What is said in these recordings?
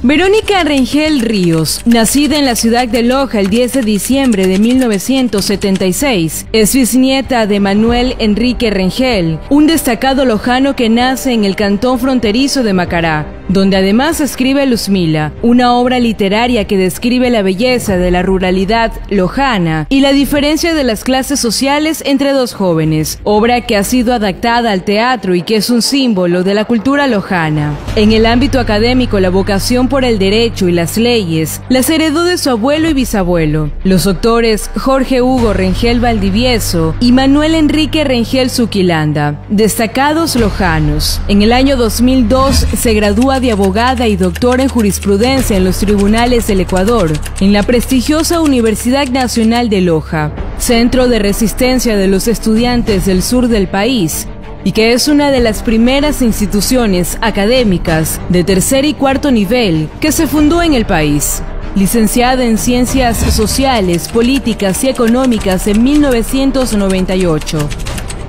Verónica Rengel Ríos, nacida en la ciudad de Loja el 10 de diciembre de 1976, es bisnieta de Manuel Enrique Rengel, un destacado lojano que nace en el cantón fronterizo de Macará, donde además escribe Luzmila, una obra literaria que describe la belleza de la ruralidad lojana y la diferencia de las clases sociales entre dos jóvenes, obra que ha sido adaptada al teatro y que es un símbolo de la cultura lojana. En el ámbito académico, la vocación por el derecho y las leyes las heredó de su abuelo y bisabuelo, los doctores Jorge Hugo Rengel Valdivieso y Manuel Enrique Rengel Zuquilanda, destacados lojanos. En el año 2002 se gradúa de abogada y doctora en jurisprudencia en los tribunales del Ecuador, en la prestigiosa Universidad Nacional de Loja, centro de resistencia de los estudiantes del sur del país, y que es una de las primeras instituciones académicas de tercer y cuarto nivel que se fundó en el país. Licenciada en Ciencias Sociales, Políticas y Económicas en 1998.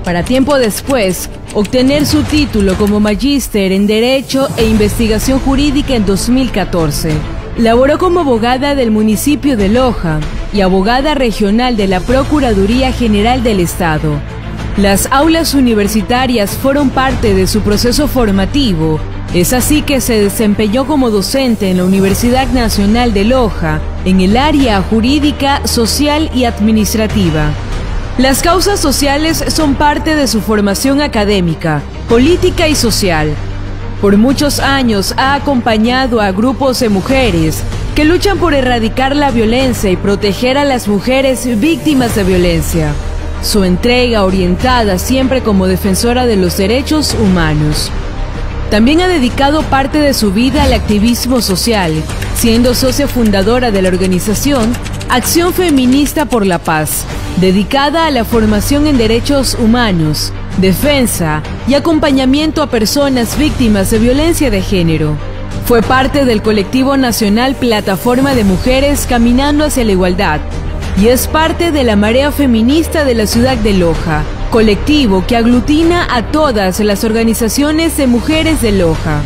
Para tiempo después, obtener su título como magíster en Derecho e Investigación Jurídica en 2014. Laboró como abogada del municipio de Loja y abogada regional de la Procuraduría General del Estado. Las aulas universitarias fueron parte de su proceso formativo. Es así que se desempeñó como docente en la Universidad Nacional de Loja, en el área jurídica, social y administrativa. Las causas sociales son parte de su formación académica, política y social. Por muchos años ha acompañado a grupos de mujeres que luchan por erradicar la violencia y proteger a las mujeres víctimas de violencia. Su entrega orientada siempre como defensora de los derechos humanos. También ha dedicado parte de su vida al activismo social, siendo socia fundadora de la organización Acción Feminista por la Paz, dedicada a la formación en derechos humanos, defensa y acompañamiento a personas víctimas de violencia de género. Fue parte del colectivo nacional Plataforma de Mujeres Caminando hacia la Igualdad y es parte de la Marea Feminista de la ciudad de Loja, colectivo que aglutina a todas las organizaciones de mujeres de Loja.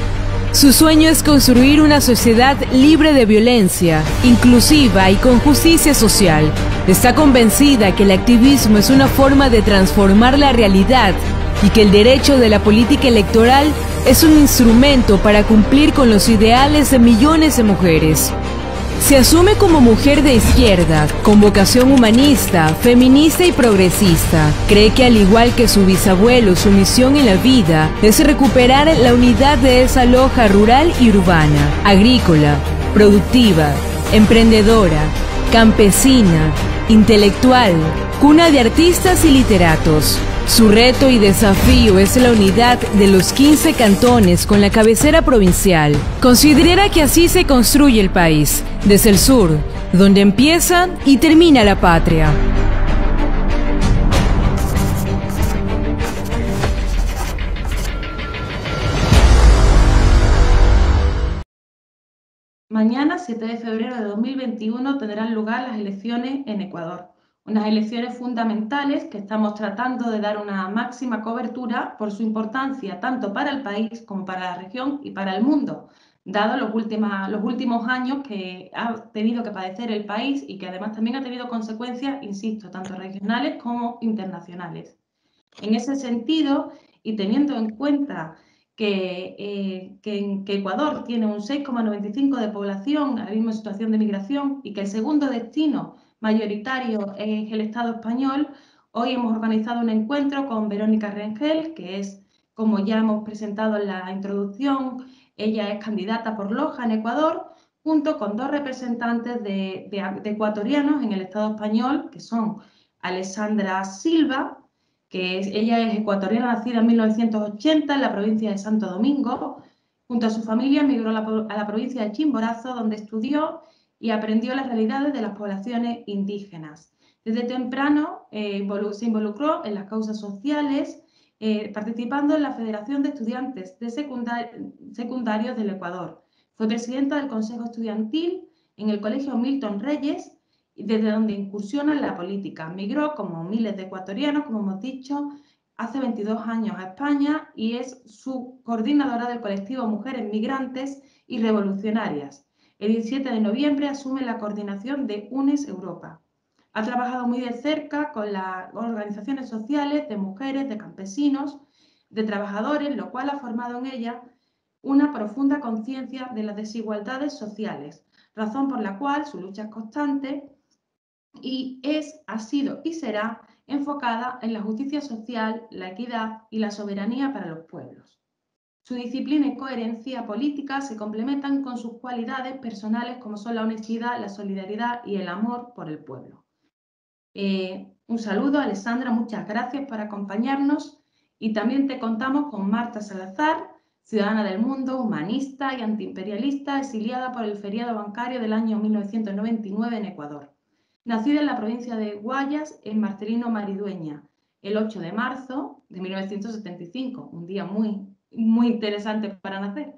Su sueño es construir una sociedad libre de violencia, inclusiva y con justicia social. Está convencida que el activismo es una forma de transformar la realidad y que el derecho de la política electoral es un instrumento para cumplir con los ideales de millones de mujeres. Se asume como mujer de izquierda, con vocación humanista, feminista y progresista. Cree que al igual que su bisabuelo, su misión en la vida es recuperar la unidad de esa Loja rural y urbana, agrícola, productiva, emprendedora, campesina, intelectual, cuna de artistas y literatos. Su reto y desafío es la unidad de los 15 cantones con la cabecera provincial. Considera que así se construye el país, desde el sur, donde empieza y termina la patria. Mañana, 7 de febrero de 2021, tendrán lugar las elecciones en Ecuador. Unas elecciones fundamentales que estamos tratando de dar una máxima cobertura por su importancia tanto para el país como para la región y para el mundo, dado los últimos años que ha tenido que padecer el país y que además también ha tenido consecuencias, insisto, tanto regionales como internacionales. En ese sentido, y teniendo en cuenta que Ecuador tiene un 6,95 de población, la misma situación de migración, y que el segundo destino mayoritario es el Estado español, hoy hemos organizado un encuentro con Verónica Rengel, que es, como ya hemos presentado en la introducción, ella es candidata por Loja en Ecuador, junto con dos representantes de ecuatorianos en el Estado español, que son Alessandra Silva, ella es ecuatoriana, nacida en 1980 en la provincia de Santo Domingo. Junto a su familia emigró a la provincia de Chimborazo, donde estudió y aprendió las realidades de las poblaciones indígenas. Desde temprano se involucró en las causas sociales, participando en la Federación de Estudiantes de Secundarios del Ecuador. Fue presidenta del Consejo Estudiantil en el Colegio Milton Reyes, desde donde incursiona en la política. Migró, como miles de ecuatorianos, como hemos dicho, hace 22 años a España y es su coordinadora del colectivo Mujeres Migrantes y Revolucionarias. El 17 de noviembre asume la coordinación de UNES Europa. Ha trabajado muy de cerca con las organizaciones sociales de mujeres, de campesinos, de trabajadores, lo cual ha formado en ella una profunda conciencia de las desigualdades sociales, razón por la cual su lucha es constante y ha sido y será enfocada en la justicia social, la equidad y la soberanía para los pueblos. Su disciplina y coherencia política se complementan con sus cualidades personales como son la honestidad, la solidaridad y el amor por el pueblo. Un saludo, Alessandra, muchas gracias por acompañarnos y también te contamos con Marta Salazar, ciudadana del mundo, humanista y antiimperialista, exiliada por el feriado bancario del año 1999 en Ecuador. Nacida en la provincia de Guayas, en Marcelino Maridueña, el 8 de marzo de 1975, un día muy interesante para nacer.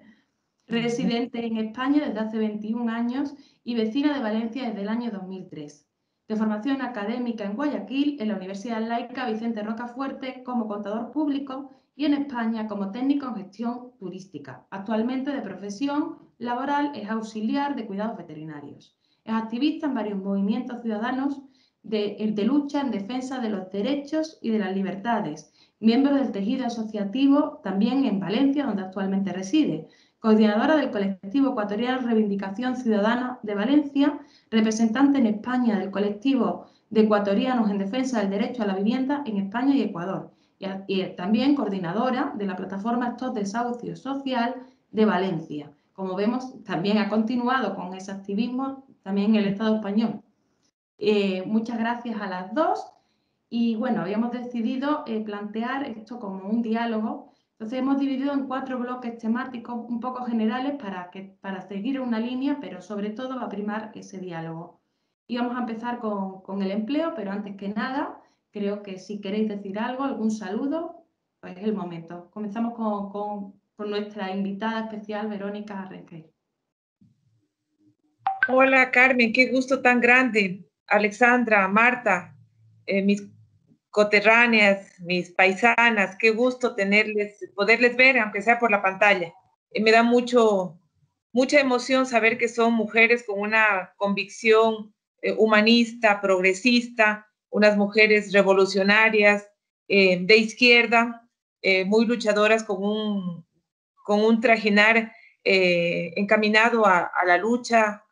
Residente en España desde hace 21 años y vecina de Valencia desde el año 2003. De formación académica en Guayaquil, en la Universidad Laica Vicente Rocafuerte como contador público y en España como técnico en gestión turística. Actualmente de profesión laboral es auxiliar de cuidados veterinarios. Es activista en varios movimientos ciudadanos de lucha en defensa de los derechos y de las libertades. Miembro del tejido asociativo también en Valencia, donde actualmente reside. Coordinadora del colectivo ecuatoriano Reivindicación Ciudadana de Valencia, representante en España del colectivo de ecuatorianos en defensa del derecho a la vivienda en España y Ecuador, y también coordinadora de la plataforma Stop Desahucio Social de Valencia. Como vemos, también ha continuado con ese activismo también en el Estado español. Muchas gracias a las dos. Y bueno, habíamos decidido plantear esto como un diálogo. Entonces hemos dividido en 4 bloques temáticos un poco generales para seguir una línea, pero sobre todo va a primar ese diálogo. Y vamos a empezar con el empleo, pero antes que nada, creo que si queréis decir algo, algún saludo, pues es el momento. Comenzamos con nuestra invitada especial, Verónica Rengel. Hola Carmen, qué gusto tan grande. Alexandra, Marta, mis coterráneas, mis paisanas, qué gusto poderles ver, aunque sea por la pantalla. Me da mucha emoción saber que son mujeres con una convicción humanista, progresista, unas mujeres revolucionarias, de izquierda, muy luchadoras con un trajinar encaminado a la lucha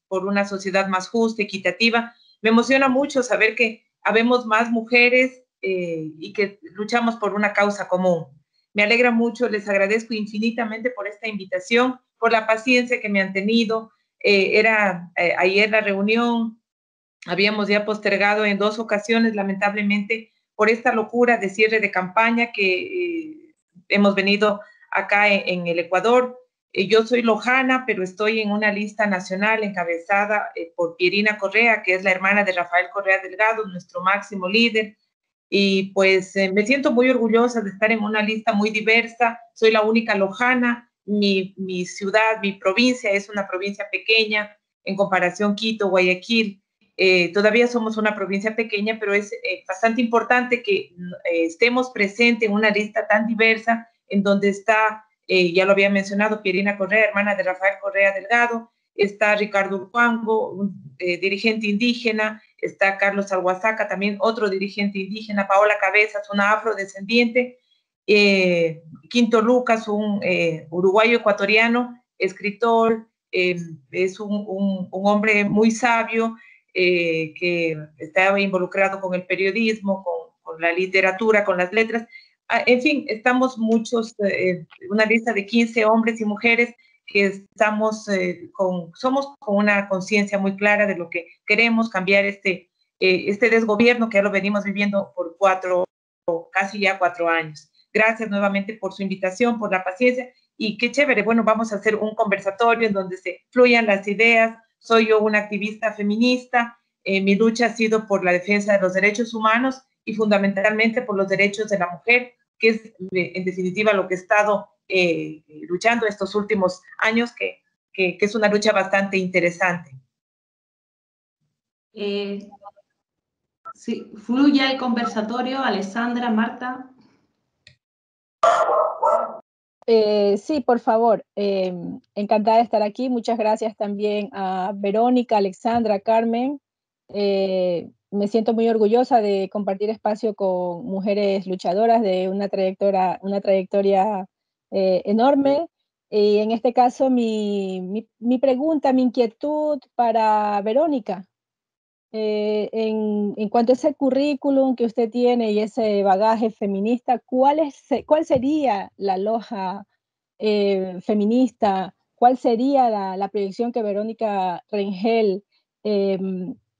por una sociedad más justa, equitativa. Me emociona mucho saber que habemos más mujeres y que luchamos por una causa común. Me alegra mucho, les agradezco infinitamente por esta invitación, por la paciencia que me han tenido. Ayer la reunión, habíamos ya postergado en 2 ocasiones, lamentablemente, por esta locura de cierre de campaña que hemos venido acá en el Ecuador. Yo soy lojana, pero estoy en una lista nacional encabezada por Pierina Correa, que es la hermana de Rafael Correa Delgado, nuestro máximo líder. Y pues me siento muy orgullosa de estar en una lista muy diversa. Soy la única lojana. Mi ciudad, mi provincia es una provincia pequeña en comparación Quito, Guayaquil. Todavía somos una provincia pequeña, pero es bastante importante que estemos presentes en una lista tan diversa en donde está, ya lo había mencionado, Pierina Correa, hermana de Rafael Correa Delgado, está Ricardo Urcuango, un dirigente indígena, está Carlos Alguazaca, también otro dirigente indígena, Paola Cabezas, una afrodescendiente, Quinto Lucas, un uruguayo ecuatoriano, escritor, es un hombre muy sabio, que estaba involucrado con el periodismo, con la literatura, con las letras. En fin, estamos muchos, una lista de 15 hombres y mujeres que somos con una conciencia muy clara de lo que queremos, cambiar este desgobierno que ya lo venimos viviendo por casi ya 4 años. Gracias nuevamente por su invitación, por la paciencia, y qué chévere. Bueno, vamos a hacer un conversatorio en donde se fluyan las ideas. Soy yo una activista feminista, mi lucha ha sido por la defensa de los derechos humanos y fundamentalmente por los derechos de la mujer, que es en definitiva lo que he estado luchando estos últimos años, que es una lucha bastante interesante. Sí, fluya el conversatorio, Alessandra, Marta. Sí, por favor. Encantada de estar aquí. Muchas gracias también a Verónica, Alexandra, Carmen. Me siento muy orgullosa de compartir espacio con mujeres luchadoras de una trayectoria enorme. Y en este caso, mi pregunta, mi inquietud para Verónica, en cuanto a ese currículum que usted tiene y ese bagaje feminista, ¿cuál sería la loja feminista? ¿Cuál sería la proyección que Verónica Rengel eh,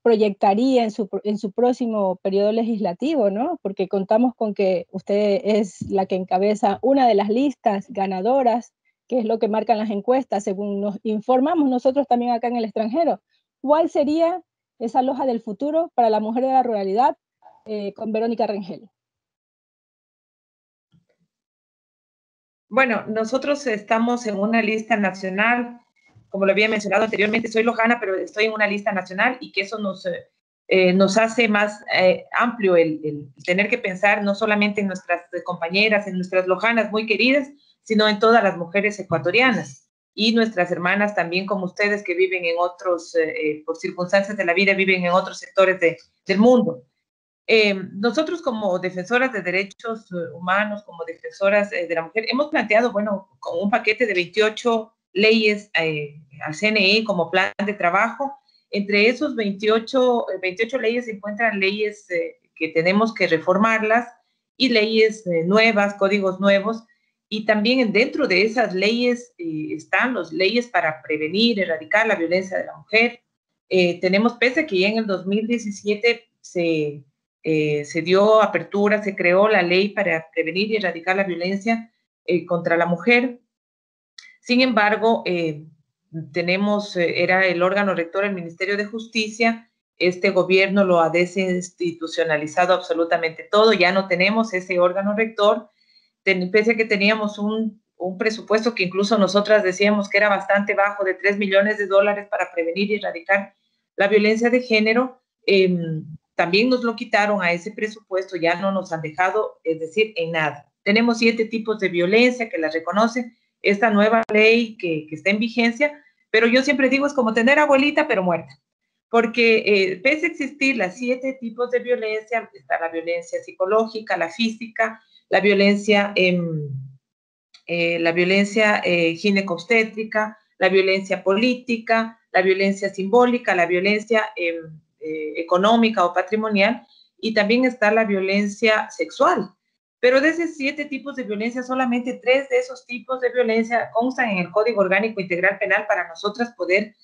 proyectaría en su próximo periodo legislativo, ¿no? Porque contamos con que usted es la que encabeza una de las listas ganadoras, que es lo que marcan las encuestas, según nos informamos nosotros también acá en el extranjero. ¿Cuál sería esa loja del futuro para la mujer de la ruralidad con Verónica Rengel? Bueno, nosotros estamos en una lista nacional, como lo había mencionado anteriormente, soy lojana, pero estoy en una lista nacional y que eso nos hace más amplio el tener que pensar no solamente en nuestras compañeras, en nuestras lojanas muy queridas, sino en todas las mujeres ecuatorianas y nuestras hermanas también como ustedes que viven en otros, por circunstancias de la vida, viven en otros sectores del mundo. Nosotros como defensoras de derechos humanos, como defensoras de la mujer, hemos planteado, bueno, con un paquete de 28 leyes al CNE como plan de trabajo. Entre esos 28 leyes se encuentran leyes que tenemos que reformarlas y leyes nuevas, códigos nuevos. Y también dentro de esas leyes están las leyes para prevenir, erradicar la violencia de la mujer. Tenemos, pese a que ya en el 2017 se dio apertura, se creó la ley para prevenir y erradicar la violencia contra la mujer. Sin embargo, era el órgano rector el Ministerio de Justicia. Este gobierno lo ha desinstitucionalizado absolutamente todo. Ya no tenemos ese órgano rector, pese a que teníamos un presupuesto que incluso nosotras decíamos que era bastante bajo, de $3 millones para prevenir y erradicar la violencia de género. También nos lo quitaron a ese presupuesto, ya no nos han dejado, es decir, en nada. Tenemos 7 tipos de violencia que las reconoce esta nueva ley que está en vigencia, pero yo siempre digo, es como tener abuelita, pero muerta, porque pese a existir las 7 tipos de violencia, está la violencia psicológica, la física, la violencia ginecobstétrica, la violencia política, la violencia simbólica, la violencia económica o patrimonial, y también está la violencia sexual. Pero de esos 7 tipos de violencia, solamente 3 de esos tipos de violencia constan en el Código Orgánico Integral Penal para nosotras poder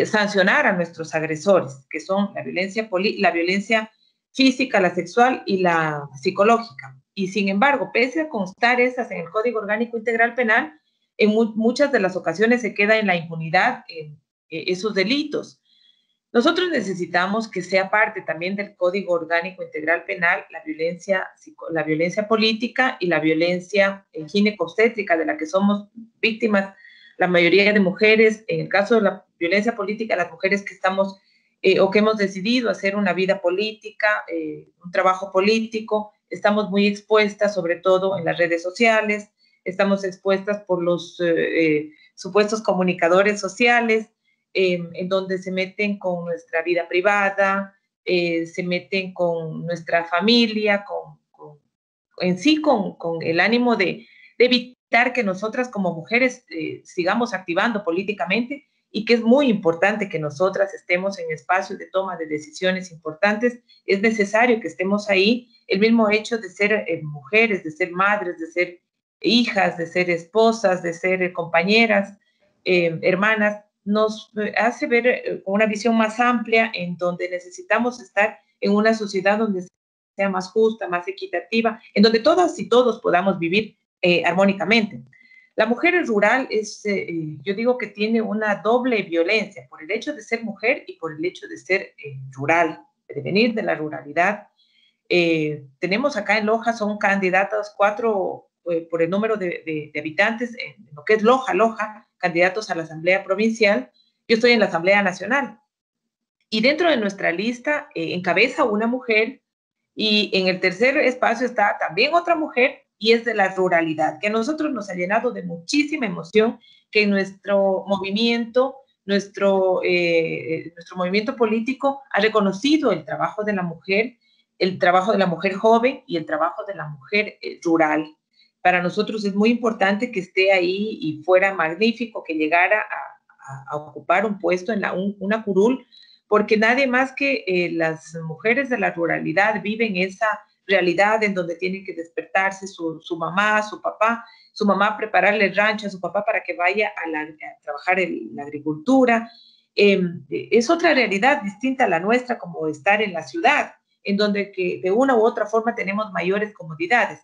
sancionar a nuestros agresores, que son la violencia física, la sexual y la psicológica. Y sin embargo, pese a constar esas en el Código Orgánico Integral Penal, en muchas de las ocasiones se queda en la impunidad esos delitos. Nosotros necesitamos que sea parte también del Código Orgánico Integral Penal la violencia política y la violencia ginecobstétrica, de la que somos víctimas la mayoría de mujeres. En el caso de la violencia política, las mujeres que estamos o que hemos decidido hacer una vida política, un trabajo político, estamos muy expuestas, sobre todo en las redes sociales, estamos expuestas por los supuestos comunicadores sociales, en donde se meten con nuestra vida privada, se meten con nuestra familia, en sí con el ánimo de evitar que nosotras como mujeres sigamos activando políticamente, y que es muy importante que nosotras estemos en espacios de toma de decisiones importantes. Es necesario que estemos ahí. El mismo hecho de ser mujeres, de ser madres, de ser hijas, de ser esposas, de ser compañeras, hermanas, nos hace ver con una visión más amplia, en donde necesitamos estar en una sociedad donde sea más justa, más equitativa, en donde todas y todos podamos vivir armónicamente. La mujer rural yo digo que tiene una doble violencia, por el hecho de ser mujer y por el hecho de ser rural, de venir de la ruralidad. Tenemos acá en Loja, son candidatos 4 por el número de habitantes, en lo que es Loja, candidatos a la Asamblea Provincial. Yo estoy en la Asamblea Nacional. Y dentro de nuestra lista encabeza una mujer, y en el tercer espacio está también otra mujer, y es de la ruralidad, que a nosotros nos ha llenado de muchísima emoción que nuestro movimiento, nuestro movimiento político ha reconocido el trabajo de la mujer joven y el trabajo de la mujer rural. Para nosotros es muy importante que esté ahí y fuera magnífico que llegara a ocupar un puesto en una curul, porque nadie más que las mujeres de la ruralidad viven esa realidad en donde tienen que despertarse su mamá, su papá, su mamá prepararle el rancho a su papá para que vaya a trabajar en la agricultura. Es otra realidad distinta a la nuestra, como estar en la ciudad, en donde que de una u otra forma tenemos mayores comodidades.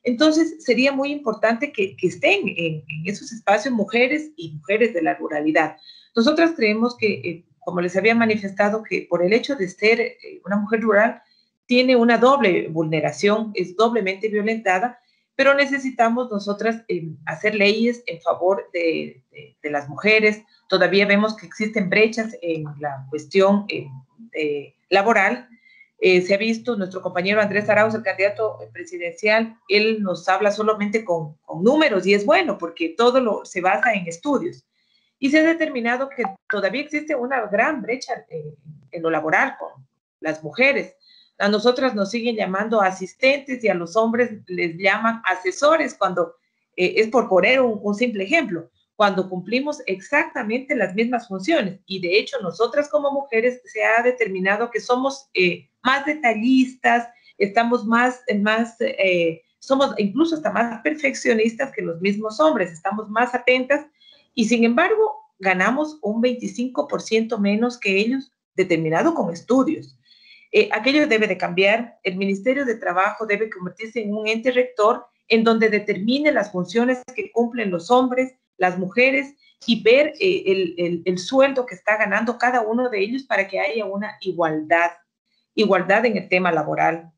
Entonces, sería muy importante que estén en esos espacios mujeres y mujeres de la ruralidad. Nosotras creemos que, como les había manifestado, que por el hecho de ser una mujer rural, tiene una doble vulneración, es doblemente violentada, pero necesitamos nosotras hacer leyes en favor de las mujeres. Todavía vemos que existen brechas en la cuestión laboral. Se ha visto, nuestro compañero Andrés Arauz, el candidato presidencial, él nos habla solamente con números, y es bueno porque todo se basa en estudios. Y se ha determinado que todavía existe una gran brecha en lo laboral con las mujeres. A nosotras nos siguen llamando asistentes y a los hombres les llaman asesores, cuando es por poner un simple ejemplo, cuando cumplimos exactamente las mismas funciones. Y de hecho, nosotras como mujeres se ha determinado que somos más detallistas, estamos somos incluso hasta más perfeccionistas que los mismos hombres, estamos más atentas, y sin embargo ganamos un 25% menos que ellos, determinado con estudios. Aquello debe de cambiar. El Ministerio de Trabajo debe convertirse en un ente rector en donde determine las funciones que cumplen los hombres, las mujeres, y ver el sueldo que está ganando cada uno de ellos para que haya una igualdad en el tema laboral.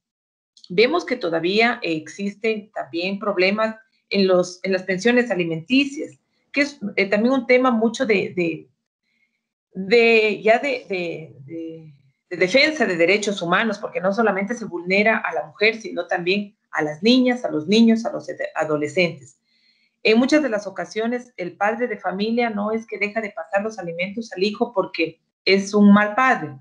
Vemos que todavía existen también problemas en las pensiones alimenticias, que es también un tema mucho de defensa de derechos humanos, porque no solamente se vulnera a la mujer, sino también a las niñas, a los niños, a los adolescentes. En muchas de las ocasiones, el padre de familia no es que deja de pasar los alimentos al hijo porque es un mal padre.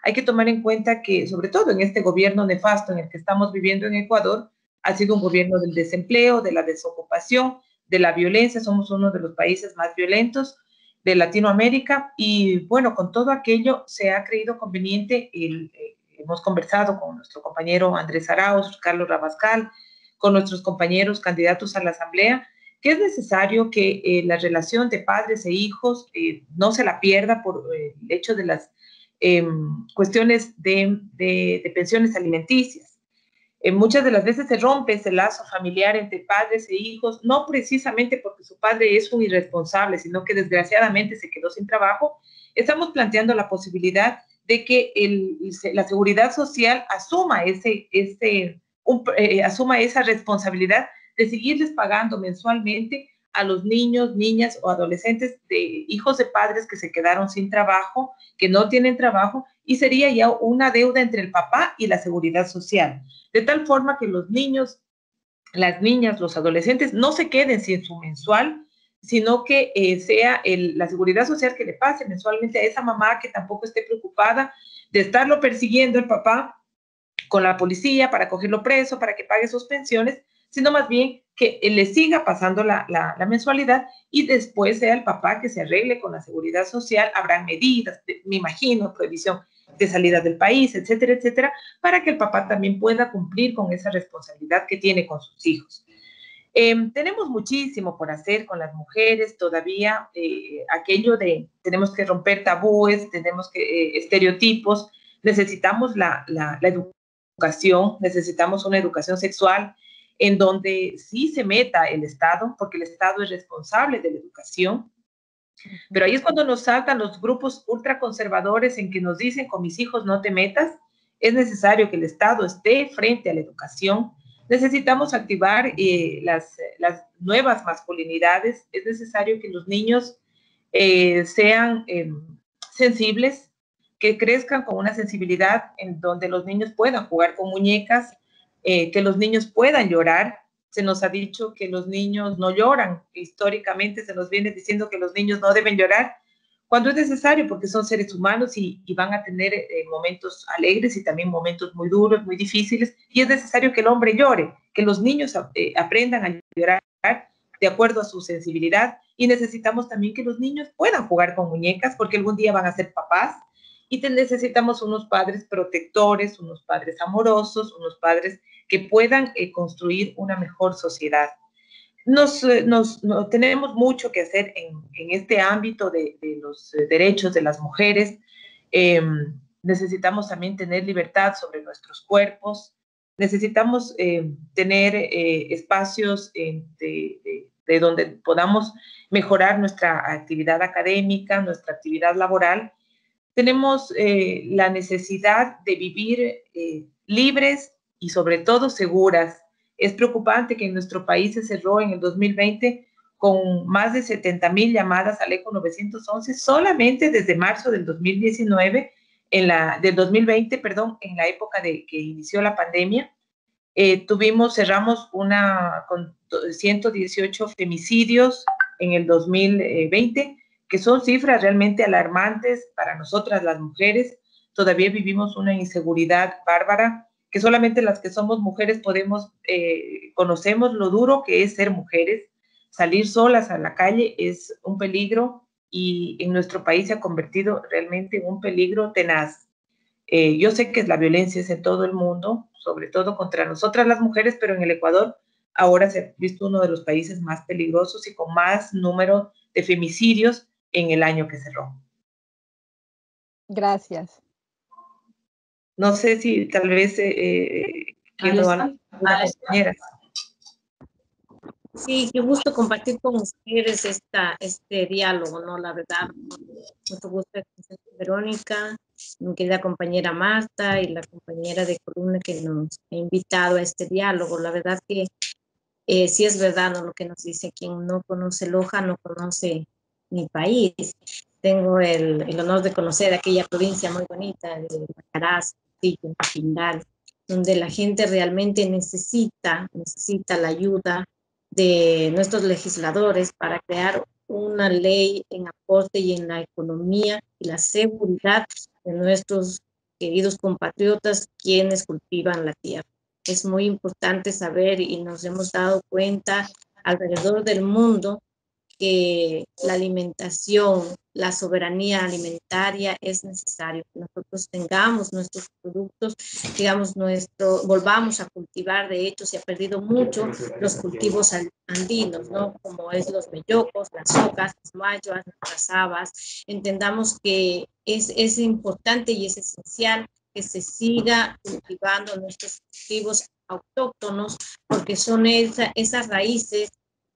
Hay que tomar en cuenta que, sobre todo en este gobierno nefasto en el que estamos viviendo en Ecuador, ha sido un gobierno del desempleo, de la desocupación, de la violencia. Somos uno de los países más violentos de Latinoamérica, y bueno, con todo aquello se ha creído conveniente, hemos conversado con nuestro compañero Andrés Arauz, Carlos Rabascal, con nuestros compañeros candidatos a la Asamblea, que es necesario que la relación de padres e hijos no se la pierda por el hecho de las cuestiones de pensiones alimenticias. Muchas de las veces se rompe ese lazo familiar entre padres e hijos, no precisamente porque su padre es un irresponsable, sino que desgraciadamente se quedó sin trabajo. Estamos planteando la posibilidad de que la seguridad social asuma asuma esa responsabilidad de seguirles pagando mensualmente a los niños, niñas o adolescentes de hijos de padres que se quedaron sin trabajo, que no tienen trabajo, y sería ya una deuda entre el papá y la seguridad social, de tal forma que los niños, las niñas, los adolescentes no se queden sin su mensual, sino que sea la seguridad social que le pase mensualmente a esa mamá, que tampoco esté preocupada de estarlo persiguiendo el papá con la policía para cogerlo preso, para que pague sus pensiones, sino más bien que le siga pasando la mensualidad, y después sea el papá que se arregle con la seguridad social. Habrán medidas, me imagino, prohibición de salida del país, etcétera, etcétera, para que el papá también pueda cumplir con esa responsabilidad que tiene con sus hijos. Tenemos muchísimo por hacer con las mujeres todavía, aquello de tenemos que romper tabúes, tenemos que estereotipos, necesitamos la educación, necesitamos una educación sexual en donde sí se meta el Estado, porque el Estado es responsable de la educación. Pero ahí es cuando nos saltan los grupos ultraconservadores en que nos dicen: con mis hijos no te metas. Es necesario que el Estado esté frente a la educación. Necesitamos activar las nuevas masculinidades. Es necesario que los niños sean sensibles, que crezcan con una sensibilidad en donde los niños puedan jugar con muñecas, que los niños puedan llorar, se nos ha dicho que los niños no lloran. Históricamente se nos viene diciendo que los niños no deben llorar, cuando es necesario, porque son seres humanos y van a tener momentos alegres y también momentos muy duros, muy difíciles, y es necesario que el hombre llore, que los niños aprendan a llorar de acuerdo a su sensibilidad, y necesitamos también que los niños puedan jugar con muñecas, porque algún día van a ser papás, y necesitamos unos padres protectores, unos padres amorosos, unos padres que puedan construir una mejor sociedad. Tenemos mucho que hacer en este ámbito de los derechos de las mujeres. Necesitamos también tener libertad sobre nuestros cuerpos. Necesitamos tener espacios de donde podamos mejorar nuestra actividad académica, nuestra actividad laboral. Tenemos la necesidad de vivir libres y sobre todo seguras. Es preocupante que en nuestro país se cerró en el 2020 con más de 70,000 llamadas al ECO 911 solamente desde marzo del 2019, del 2020, perdón, en la época de que inició la pandemia. Cerramos con 118 femicidios en el 2020, que son cifras realmente alarmantes para nosotras las mujeres. Todavía vivimos una inseguridad bárbara, que solamente las que somos mujeres conocemos lo duro que es ser mujeres. Salir solas a la calle es un peligro y en nuestro país se ha convertido realmente en un peligro tenaz. Yo sé que la violencia es en todo el mundo, sobre todo contra nosotras las mujeres, pero en el Ecuador ahora se ha visto uno de los países más peligrosos y con más número de femicidios en el año que cerró. Gracias. No sé si tal vez quedó alguna compañera. Sí, qué gusto compartir con ustedes este diálogo, ¿no? La verdad, mucho gusto, Verónica, mi querida compañera Marta y la compañera de columna que nos ha invitado a este diálogo. La verdad que sí es verdad, ¿no? Lo que nos dice: quien no conoce Loja no conoce mi país. Tengo el honor de conocer aquella provincia muy bonita de Macará, Pindal, donde la gente realmente necesita la ayuda de nuestros legisladores para crear una ley en aporte y en la economía y la seguridad de nuestros queridos compatriotas quienes cultivan la tierra. Es muy importante saber, y nos hemos dado cuenta alrededor del mundo, que la alimentación, la soberanía alimentaria es necesario, que nosotros tengamos nuestros productos, digamos, volvamos a cultivar. De hecho, se ha perdido mucho los cultivos andinos, ¿no? Como es los mellocos, las ocas, las mayuas, las habas. Entendamos que es importante y es esencial que se siga cultivando nuestros cultivos autóctonos, porque son esas raíces,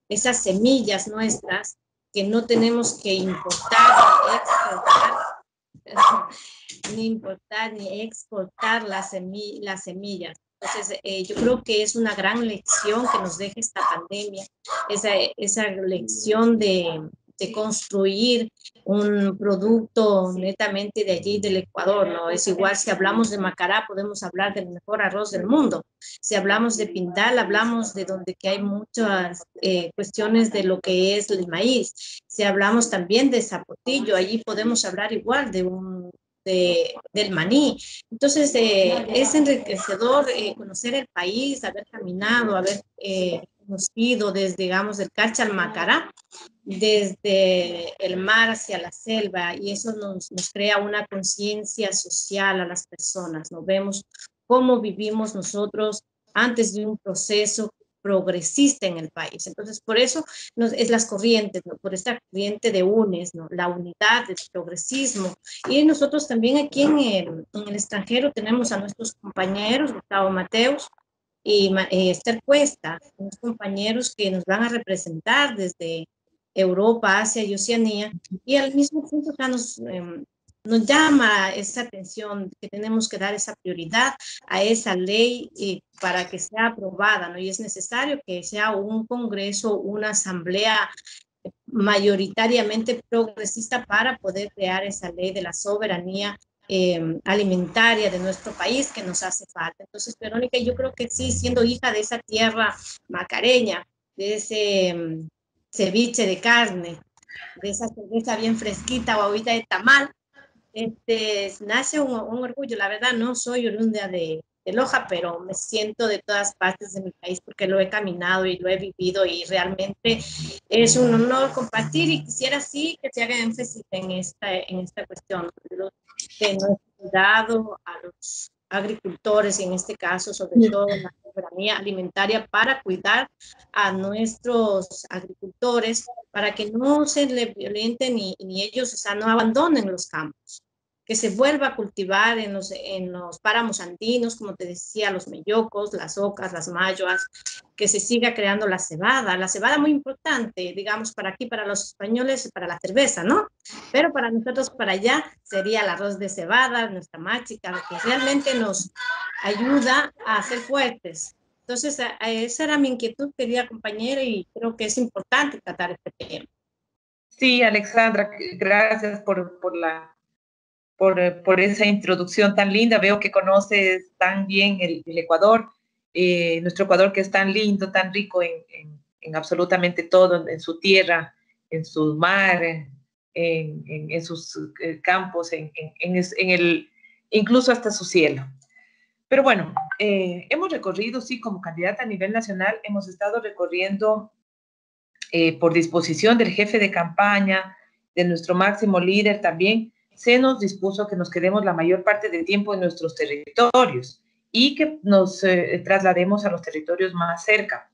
esas semillas nuestras que no tenemos que importar ni exportar las semillas. Entonces, yo creo que es una gran lección que nos deja esta pandemia, esa lección de construir un producto netamente de allí, del Ecuador, ¿no? Es igual, si hablamos de Macará, podemos hablar del mejor arroz del mundo. Si hablamos de Pindal, hablamos de donde que hay muchas cuestiones de lo que es el maíz. Si hablamos también de Zapotillo, allí podemos hablar igual del maní. Entonces, es enriquecedor conocer el país, haber caminado, haber conocido desde, digamos, del Carchi al Macará, desde el mar hacia la selva, y eso nos crea una conciencia social a las personas. Nos vemos cómo vivimos nosotros antes de un proceso progresista en el país. Entonces, por eso es las corrientes, ¿no? Por esta corriente de UNES, ¿no? La unidad, el progresismo. Y nosotros también aquí en el extranjero tenemos a nuestros compañeros, Gustavo Mateus y Esther Cuesta, unos compañeros que nos van a representar desde Europa, Asia y Oceanía, y al mismo tiempo nos llama esa atención que tenemos que dar esa prioridad a esa ley para que sea aprobada, ¿no? Y es necesario que sea un congreso, una asamblea mayoritariamente progresista para poder crear esa ley de la soberanía alimentaria de nuestro país que nos hace falta. Entonces, Verónica, yo creo que sí, siendo hija de esa tierra macareña, de ese ceviche de carne, de esa cerveza bien fresquita o agüita de tamal, nace un orgullo. La verdad, no soy oriunda de Loja, pero me siento de todas partes de mi país porque lo he caminado y lo he vivido y realmente es un honor compartir y quisiera sí que se haga énfasis en esta cuestión de nuestro cuidado a los agricultores y en este caso sobre todo la soberanía alimentaria para cuidar a nuestros agricultores para que no se les violenten ni ellos, o sea, no abandonen los campos, que se vuelva a cultivar en los páramos andinos, como te decía, los mellocos, las ocas, las mayoas, que se siga creando la cebada muy importante, digamos, para aquí, para los españoles, para la cerveza, ¿no? Pero para nosotros, para allá, sería el arroz de cebada, nuestra máchica, lo que realmente nos ayuda a ser fuertes. Entonces, esa era mi inquietud, querida compañera, y creo que es importante tratar este tema. Sí, Alexandra, gracias por esa introducción tan linda. Veo que conoces tan bien el Ecuador, nuestro Ecuador que es tan lindo, tan rico en absolutamente todo, en su tierra, en su mar, en sus campos, incluso hasta su cielo. Pero bueno, hemos recorrido, sí, como candidata a nivel nacional, hemos estado recorriendo por disposición del jefe de campaña, de nuestro máximo líder también, se nos dispuso que nos quedemos la mayor parte del tiempo en nuestros territorios y que nos traslademos a los territorios más cerca.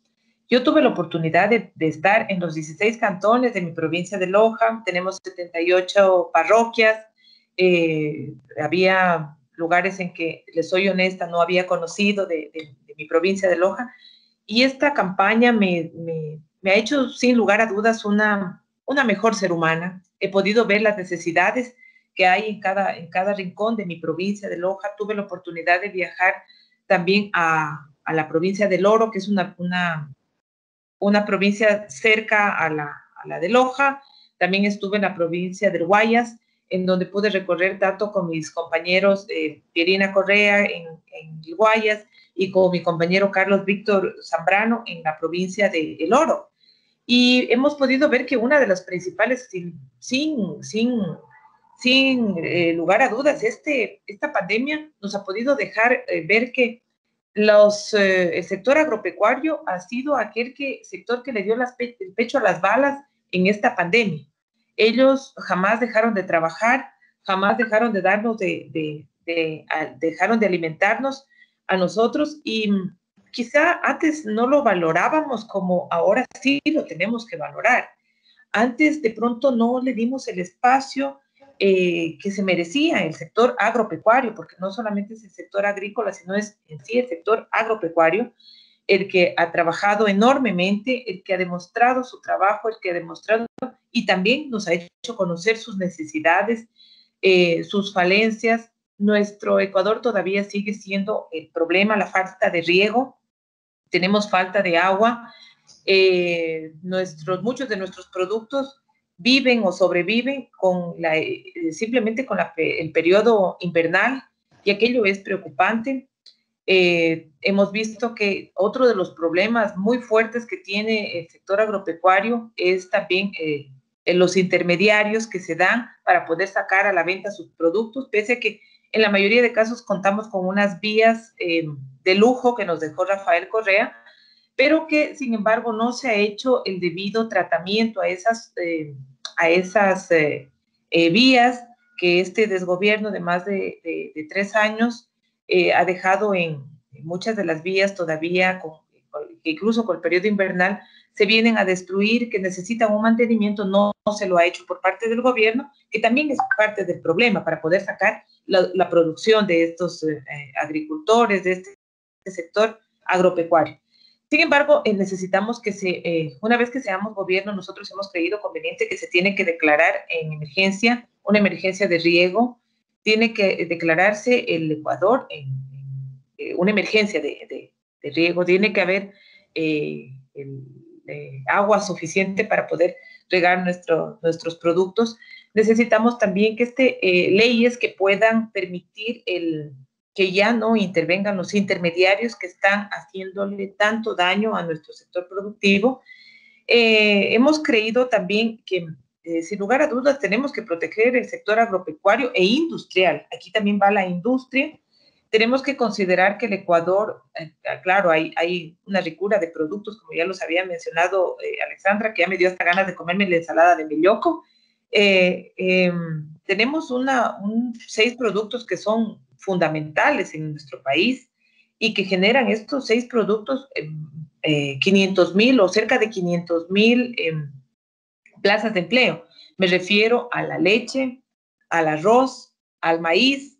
Yo tuve la oportunidad de estar en los 16 cantones de mi provincia de Loja, tenemos 78 parroquias, había lugares en que, les soy honesta, no había conocido de mi provincia de Loja, y esta campaña me ha hecho, sin lugar a dudas, una mejor ser humana. He podido ver las necesidades que hay en cada rincón de mi provincia de Loja. Tuve la oportunidad de viajar también a la provincia del Oro, que es una provincia cerca a la de Loja. También estuve en la provincia del Guayas, en donde pude recorrer tanto con mis compañeros Pierina Correa en Guayas y con mi compañero Carlos Víctor Zambrano en la provincia de El Oro. Y hemos podido ver que una de las principales, sin lugar a dudas, esta pandemia nos ha podido dejar ver que el sector agropecuario ha sido aquel sector que le dio el pecho a las balas en esta pandemia. Ellos jamás dejaron de trabajar, jamás dejaron de darnos, dejaron de alimentarnos a nosotros, y quizá antes no lo valorábamos como ahora sí lo tenemos que valorar. Antes de pronto no le dimos el espacio que se merecía el sector agropecuario, porque no solamente es el sector agrícola, sino es en sí el sector agropecuario, el que ha trabajado enormemente, el que ha demostrado su trabajo, el que ha demostrado y también nos ha hecho conocer sus necesidades, sus falencias. Nuestro Ecuador todavía sigue siendo el problema, la falta de riego. Tenemos falta de agua. Muchos de nuestros productos viven o sobreviven simplemente con el periodo invernal, y aquello es preocupante. Hemos visto que otro de los problemas muy fuertes que tiene el sector agropecuario es también los intermediarios que se dan para poder sacar a la venta sus productos, pese a que en la mayoría de casos contamos con unas vías de lujo que nos dejó Rafael Correa, pero que sin embargo no se ha hecho el debido tratamiento a esas vías que este desgobierno de más de 3 años ha dejado en muchas de las vías todavía, que incluso con el periodo invernal se vienen a destruir, que necesitan un mantenimiento, no se lo ha hecho por parte del gobierno, que también es parte del problema para poder sacar la producción de estos agricultores, de este sector agropecuario. Sin embargo, necesitamos que una vez que seamos gobierno, nosotros hemos creído conveniente que se tiene que declarar en emergencia, una emergencia de riego, tiene que declararse el Ecuador en una emergencia de riego, tiene que haber agua suficiente para poder regar nuestros productos. necesitamos también que leyes que puedan permitir que ya no intervengan los intermediarios que están haciéndole tanto daño a nuestro sector productivo. Hemos creído también que, sin lugar a dudas, tenemos que proteger el sector agropecuario e industrial. Aquí también va la industria. Tenemos que considerar que el Ecuador, claro, hay una ricura de productos, como ya los había mencionado Alexandra, que ya me dio hasta ganas de comerme la ensalada de melloco. Tenemos 6 productos que son fundamentales en nuestro país y que generan estos 6 productos 500,000 o cerca de 500,000 plazas de empleo. Me refiero a la leche, al arroz, al maíz,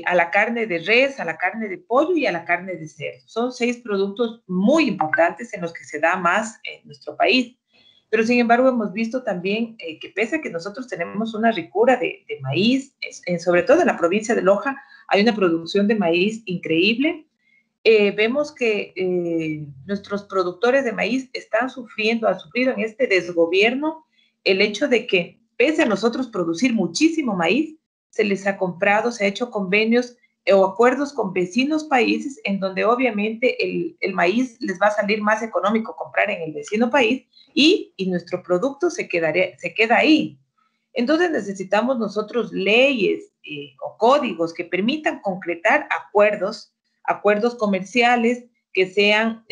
a la carne de res, a la carne de pollo y a la carne de cerdo. Son 6 productos muy importantes en los que se da más en nuestro país. Pero sin embargo hemos visto también que pese a que nosotros tenemos una ricura de maíz, sobre todo en la provincia de Loja, hay una producción de maíz increíble. Vemos que nuestros productores de maíz han sufrido en este desgobierno el hecho de que, pese a nosotros producir muchísimo maíz, se les ha comprado, se ha hecho convenios o acuerdos con vecinos países en donde obviamente el maíz les va a salir más económico comprar en el vecino país y nuestro producto se queda ahí. Entonces necesitamos nosotros leyes o códigos que permitan concretar acuerdos comerciales que sean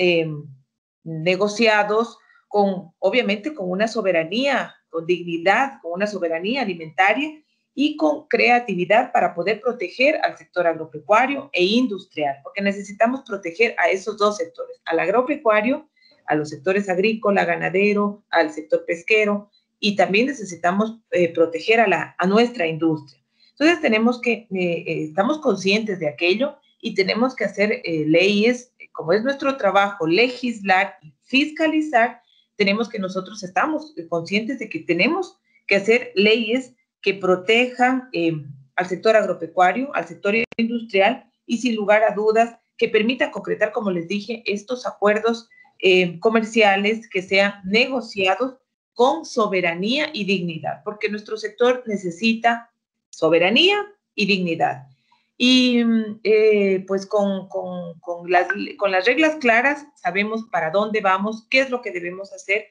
negociados obviamente con una soberanía, con dignidad, con una soberanía alimentaria y con creatividad para poder proteger al sector agropecuario e industrial, porque necesitamos proteger a esos 2 sectores, al agropecuario, a los sectores agrícola, ganadero, al sector pesquero, y también necesitamos proteger a nuestra industria. Entonces estamos conscientes de aquello y tenemos que hacer leyes, como es nuestro trabajo, legislar y fiscalizar. Nosotros estamos conscientes de que tenemos que hacer leyes que protejan al sector agropecuario, al sector industrial y sin lugar a dudas que permitan concretar, como les dije, estos acuerdos comerciales que sean negociados con soberanía y dignidad, porque nuestro sector necesita soberanía y dignidad. Y pues con las reglas claras sabemos para dónde vamos, qué es lo que debemos hacer,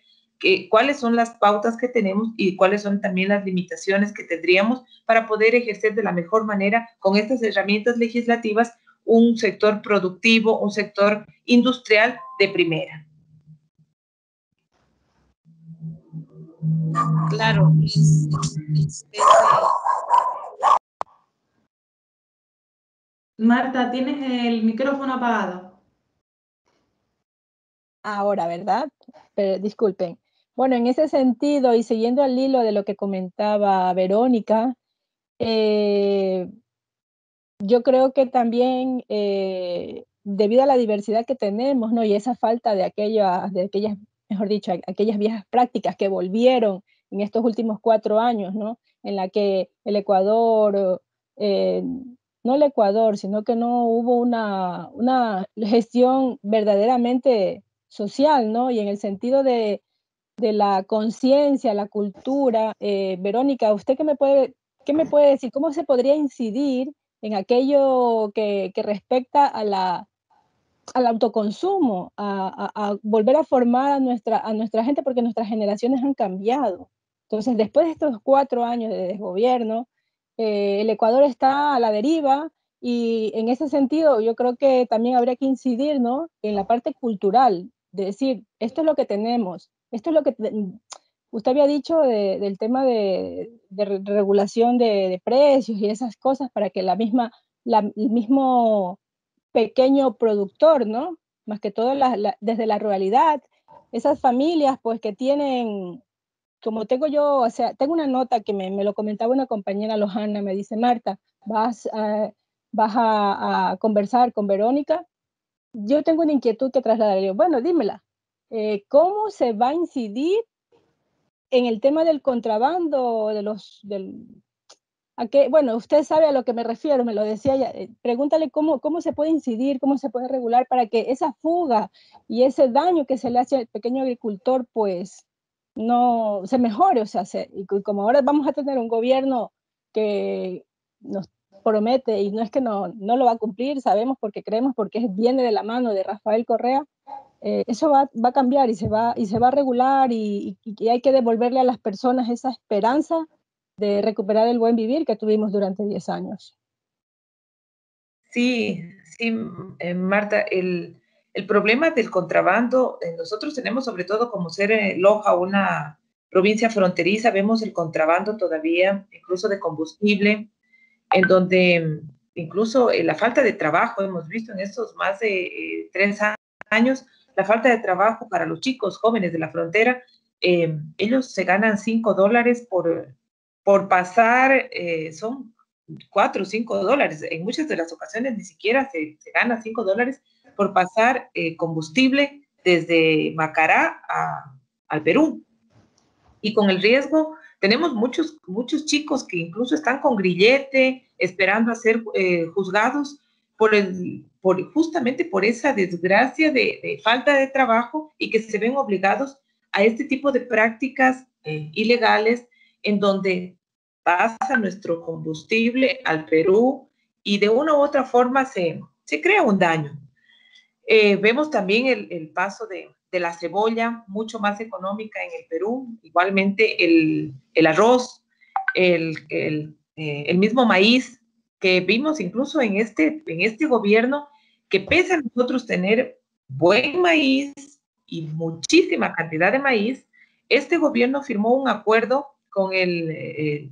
cuáles son las pautas que tenemos y cuáles son también las limitaciones que tendríamos para poder ejercer de la mejor manera con estas herramientas legislativas un sector productivo, un sector industrial de primera. Claro. Marta, tienes el micrófono apagado. Ahora, ¿verdad? Pero, disculpen. Bueno, en ese sentido, y siguiendo al hilo de lo que comentaba Verónica, yo creo que también debido a la diversidad que tenemos, ¿no? Y esa falta de aquellas, mejor dicho, aquellas viejas prácticas que volvieron en estos últimos 4 años, ¿no? En la que el Ecuador, no el Ecuador, sino que no hubo una gestión verdaderamente social, ¿no? Y en el sentido de la conciencia, la cultura. Verónica, ¿usted qué me puede decir? ¿Cómo se podría incidir en aquello que respecta al autoconsumo, a volver a formar a nuestra gente, porque nuestras generaciones han cambiado? Entonces, después de estos 4 años de desgobierno, el Ecuador está a la deriva y en ese sentido yo creo que también habría que incidir, ¿no? En la parte cultural, de decir, esto es lo que tenemos, esto es lo que usted había dicho del tema de regulación de precios y esas cosas para que el mismo pequeño productor, ¿no? Más que todo desde la ruralidad, esas familias pues que tienen, como tengo yo, o sea, tengo una nota que me lo comentaba una compañera lojana, me dice, Marta, vas a conversar con Verónica, yo tengo una inquietud que trasladaré. Bueno, dímela, ¿cómo se va a incidir en el tema del contrabando, bueno, usted sabe a lo que me refiero, me lo decía ella, pregúntale cómo se puede incidir, cómo se puede regular para que esa fuga y ese daño que se le hace al pequeño agricultor, pues no se mejore, o sea, y como ahora vamos a tener un gobierno que nos promete, y no es que no lo va a cumplir, sabemos porque creemos, porque viene de la mano de Rafael Correa, eso va a cambiar y se va a regular y hay que devolverle a las personas esa esperanza de recuperar el buen vivir que tuvimos durante 10 años. Sí, sí, Marta, el problema del contrabando, nosotros tenemos sobre todo como ser Loja una provincia fronteriza, vemos el contrabando todavía, incluso de combustible, en donde incluso la falta de trabajo, hemos visto en estos más de 3 años, la falta de trabajo para los chicos jóvenes de la frontera, ellos se ganan $5 por pasar, son $4 o $5. En muchas de las ocasiones ni siquiera se gana $5 por pasar combustible desde Macará al Perú. Y con el riesgo, tenemos muchos chicos que incluso están con grillete, esperando a ser juzgados justamente por esa desgracia de falta de trabajo y que se ven obligados a este tipo de prácticas ilegales en donde pasa nuestro combustible al Perú y de una u otra forma se crea un daño. Vemos también el paso de la cebolla, mucho más económica en el Perú, igualmente el arroz, el mismo maíz, que vimos incluso en este gobierno, que pese a nosotros tener buen maíz y muchísima cantidad de maíz, este gobierno firmó un acuerdo con el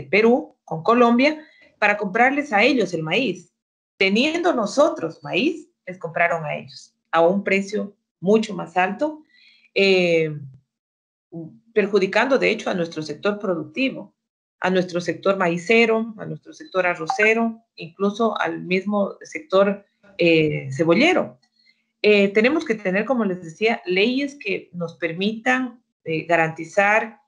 Perú, con Colombia, para comprarles a ellos el maíz. Teniendo nosotros maíz, les compraron a ellos a un precio mucho más alto, perjudicando de hecho a nuestro sector productivo, a nuestro sector maicero, a nuestro sector arrocero, incluso al mismo sector cebollero. Tenemos que tener, como les decía, leyes que nos permitan garantizar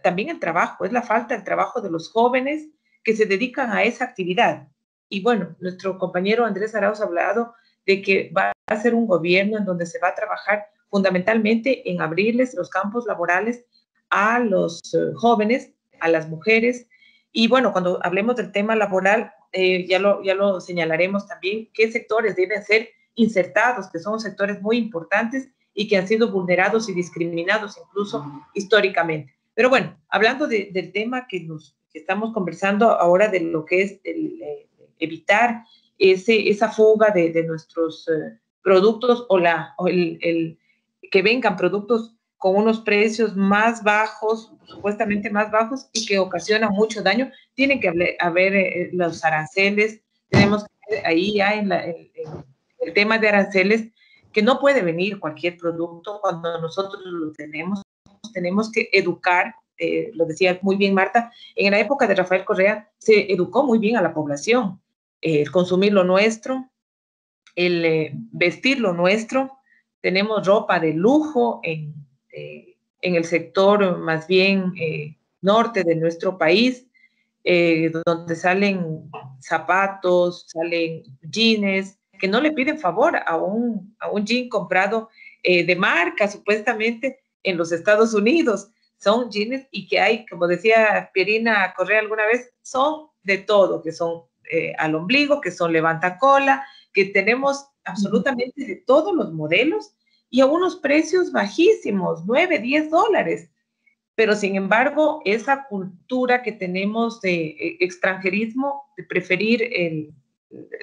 también el trabajo. Es la falta del trabajo de los jóvenes que se dedican a esa actividad. Y bueno, nuestro compañero Andrés Arauz ha hablado de que va a ser un gobierno en donde se va a trabajar fundamentalmente en abrirles los campos laborales a los jóvenes, a las mujeres. Y bueno, cuando hablemos del tema laboral, ya lo señalaremos también, qué sectores deben ser insertados, que son sectores muy importantes y que han sido vulnerados y discriminados incluso históricamente. Pero bueno, hablando del tema que estamos conversando ahora, de lo que es evitar esa fuga de nuestros productos o que vengan productos con unos precios más bajos, supuestamente más bajos, y que ocasionan mucho daño. Tienen que haber los aranceles, tenemos que ver ahí ya en el tema de aranceles, que no puede venir cualquier producto cuando nosotros lo tenemos que educar, lo decía muy bien Marta, en la época de Rafael Correa se educó muy bien a la población, el consumir lo nuestro, el vestir lo nuestro. Tenemos ropa de lujo en el sector más bien norte de nuestro país, donde salen zapatos, salen jeans, que no le piden favor a un jean comprado de marca, supuestamente, en los Estados Unidos. Son jeans y que hay, como decía Pierina Correa alguna vez, son de todo, que son al ombligo, que son levantacola, que tenemos absolutamente de todos los modelos y a unos precios bajísimos, $9, $10. Pero sin embargo, esa cultura que tenemos de extranjerismo, de preferir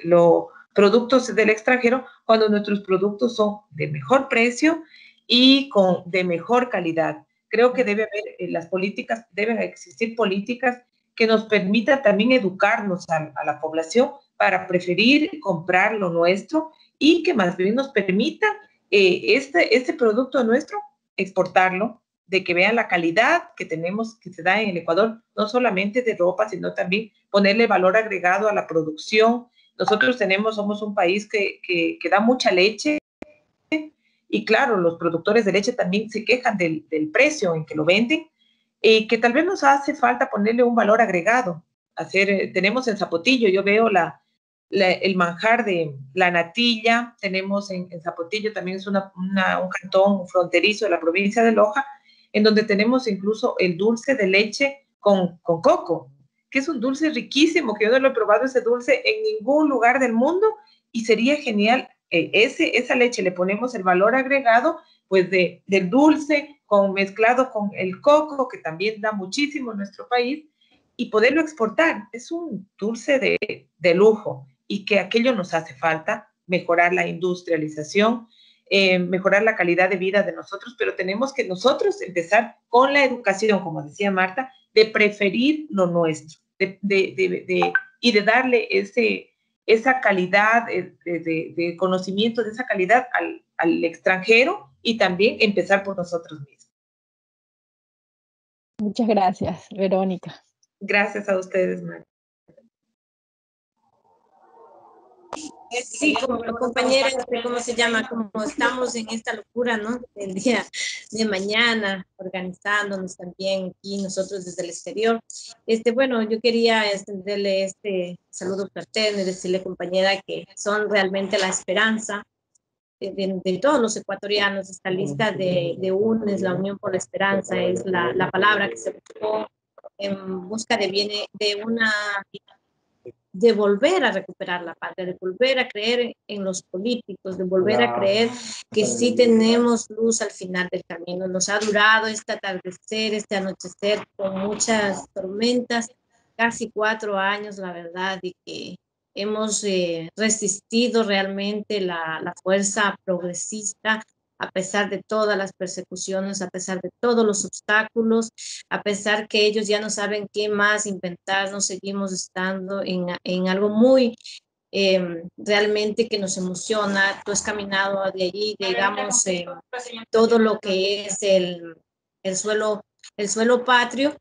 los productos del extranjero, cuando nuestros productos son de mejor precio y de mejor calidad. Creo que deben existir políticas que nos permitan también educarnos a la población para preferir comprar lo nuestro y que más bien nos permita este producto nuestro exportarlo, de que vean la calidad que tenemos, que se da en el Ecuador, no solamente de ropa, sino también ponerle valor agregado a la producción. Nosotros somos un país que da mucha leche y claro, los productores de leche también se quejan del precio en que lo venden, que tal vez nos hace falta ponerle un valor agregado. Tenemos en Zapotillo, yo veo el manjar de la natilla, tenemos en Zapotillo, también es un cantón fronterizo de la provincia de Loja, en donde tenemos incluso el dulce de leche con coco, que es un dulce riquísimo, que yo no lo he probado ese dulce en ningún lugar del mundo, y sería genial, esa leche le ponemos el valor agregado, pues del dulce mezclado con el coco, que también da muchísimo en nuestro país, y poderlo exportar. Es un dulce de lujo, y que aquello nos hace falta, mejorar la industrialización, mejorar la calidad de vida de nosotros, pero tenemos que nosotros empezar con la educación, como decía Marta, de preferir lo nuestro, y de darle esa calidad de conocimiento, de esa calidad al extranjero, y también empezar por nosotros mismos. Muchas gracias, Verónica. Gracias a ustedes, Marta. Sí, como compañeras, ¿cómo se llama? Como estamos en esta locura, ¿no? El día de mañana, organizándonos también aquí nosotros desde el exterior. Bueno, yo quería extenderle este saludo fraterno y decirle, compañera, que son realmente la esperanza de todos los ecuatorianos. Esta lista de UNES, la Unión por la Esperanza, es la palabra que se buscó en busca de volver a recuperar la patria, de volver a creer en los políticos, de volver a creer que sí tenemos luz al final del camino. Nos ha durado este atardecer, este anochecer con muchas tormentas, casi 4 años, la verdad, y que hemos resistido realmente la fuerza progresista a pesar de todas las persecuciones, a pesar de todos los obstáculos, a pesar que ellos ya no saben qué más inventar, nos seguimos estando en algo muy realmente que nos emociona. Tú has caminado de allí, digamos, todo lo que es el suelo patrio,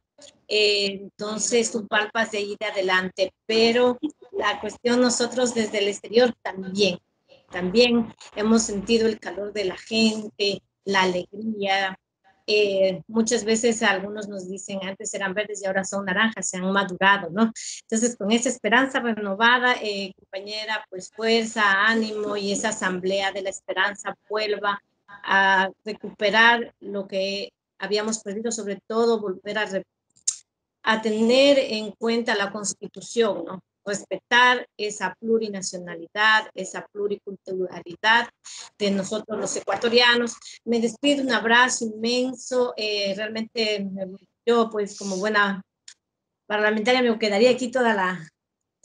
entonces tú palpas de ahí de adelante, pero la cuestión nosotros desde el exterior también hemos sentido el calor de la gente, la alegría. Muchas veces algunos nos dicen antes eran verdes y ahora son naranjas, se han madurado, ¿no? Entonces con esa esperanza renovada, compañera, pues fuerza, ánimo, y esa asamblea de la esperanza vuelva a recuperar lo que habíamos perdido, sobre todo volver a tener en cuenta la Constitución, ¿no? Respetar esa plurinacionalidad, esa pluriculturalidad de nosotros los ecuatorianos. Me despido, un abrazo inmenso. Realmente yo, pues como buena parlamentaria, me quedaría aquí todo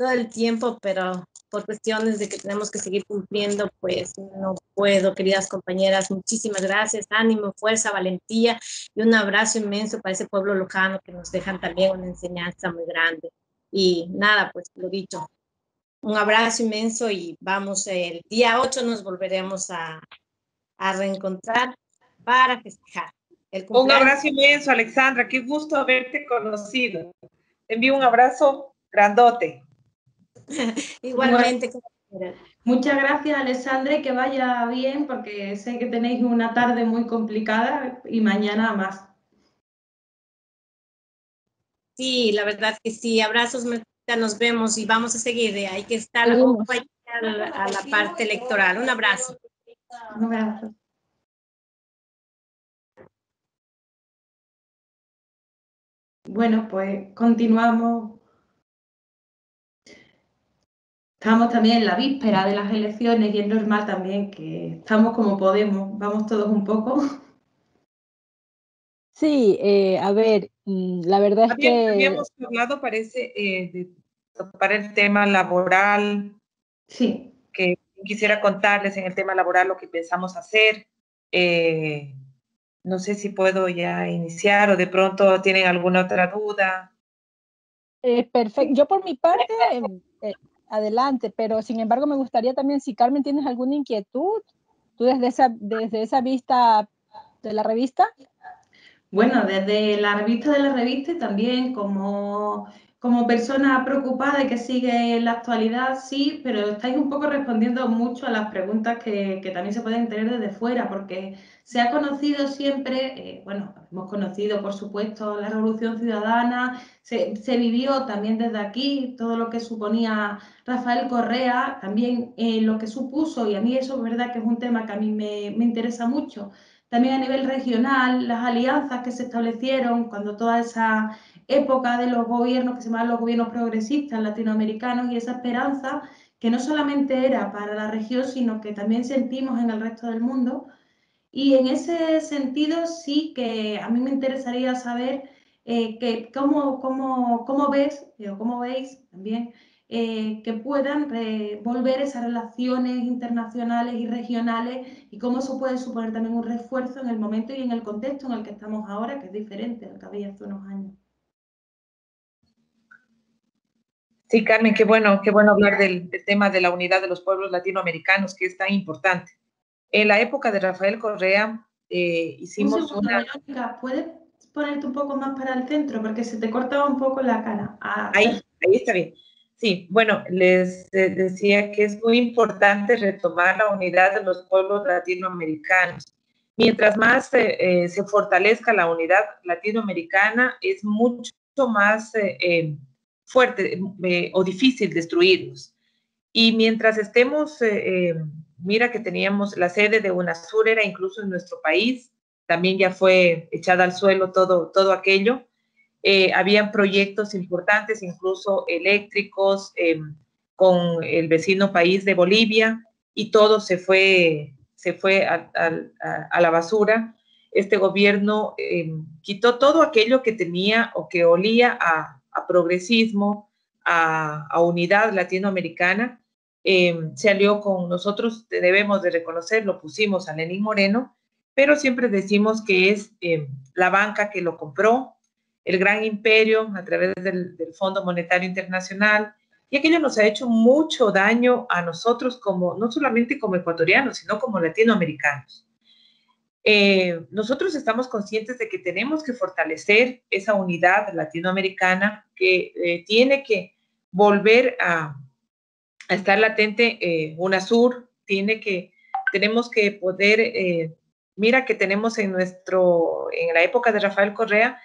el tiempo, pero por cuestiones de que tenemos que seguir cumpliendo, pues no puedo. Queridas compañeras, muchísimas gracias, ánimo, fuerza, valentía, y un abrazo inmenso para ese pueblo lojano que nos dejan también una enseñanza muy grande. Y nada, pues lo dicho, un abrazo inmenso, y vamos, el día 8 nos volveremos a reencontrar para festejar el cumpleaños. Un abrazo inmenso, Alexandra, qué gusto haberte conocido. Te envío un abrazo grandote. Igualmente. Muchas gracias, Alexandra, y que vaya bien, porque sé que tenéis una tarde muy complicada y mañana más. Sí, la verdad que sí. Abrazos, nos vemos y vamos a seguir. Hay que estar a la parte electoral. Un abrazo. Un abrazo. Bueno, pues continuamos. Estamos también en la víspera de las elecciones y es normal también que estamos como podemos, vamos todos un poco. Sí, a ver, la verdad es que... Habíamos hablado, parece, para el tema laboral. Sí. Que quisiera contarles en el tema laboral lo que pensamos hacer. No sé si puedo ya iniciar o de pronto tienen alguna otra duda. Perfecto. Yo por mi parte, adelante, pero sin embargo me gustaría también, si Carmen tienes alguna inquietud, tú desde esa vista de la revista. Bueno, desde la revista y también como persona preocupada y que sigue la actualidad, sí, pero estáis un poco respondiendo mucho a las preguntas que también se pueden tener desde fuera, porque se ha conocido siempre, bueno, hemos conocido, por supuesto, la Revolución Ciudadana, se vivió también desde aquí todo lo que suponía Rafael Correa, también lo que supuso, y a mí eso es verdad que es un tema que a mí me interesa mucho, también a nivel regional, las alianzas que se establecieron cuando toda esa época de los gobiernos que se llamaban los gobiernos progresistas latinoamericanos, y esa esperanza que no solamente era para la región, sino que también sentimos en el resto del mundo. Y en ese sentido sí que a mí me interesaría saber cómo ves, o cómo veis también, que puedan volver esas relaciones internacionales y regionales, y cómo eso puede suponer también un refuerzo en el momento y en el contexto en el que estamos ahora, que es diferente al que había hace unos años. Sí, Carmen, qué bueno hablar del tema de la unidad de los pueblos latinoamericanos, que es tan importante. En la época de Rafael Correa hicimos un segundo, Verónica, ¿puedes ponerte un poco más para el centro? Porque se te cortaba un poco la cara. Ahí está bien. Sí, bueno, les decía que es muy importante retomar la unidad de los pueblos latinoamericanos. Mientras más se fortalezca la unidad latinoamericana, es mucho más fuerte o difícil destruirlos. Y mientras estemos, mira que teníamos la sede de UNASUR, era incluso en nuestro país, también ya fue echada al suelo todo aquello. Habían proyectos importantes, incluso eléctricos, con el vecino país de Bolivia, y todo se fue a la basura. Este gobierno quitó todo aquello que tenía o que olía a progresismo, a unidad latinoamericana. Se alió con nosotros, debemos de reconocerlo, pusimos a Lenín Moreno, pero siempre decimos que es la banca que lo compró, el gran imperio a través del Fondo Monetario Internacional, y aquello nos ha hecho mucho daño a nosotros, como, no solamente como ecuatorianos, sino como latinoamericanos. Nosotros estamos conscientes de que tenemos que fortalecer esa unidad latinoamericana, que tiene que volver a estar latente. UNASUR, tenemos que poder, mira que tenemos en la época de Rafael Correa,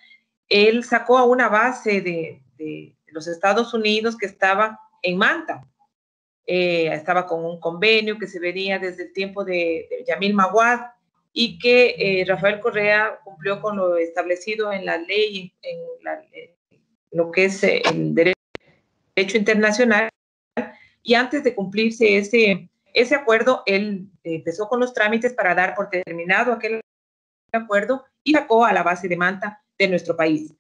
él sacó a una base de los Estados Unidos que estaba en Manta. Estaba con un convenio que se venía desde el tiempo de Yamil Maguad, y que Rafael Correa cumplió con lo establecido en la ley, en lo que es el derecho internacional, y antes de cumplirse ese acuerdo, él empezó con los trámites para dar por terminado aquel acuerdo y sacó a la base de Manta de nuestro país.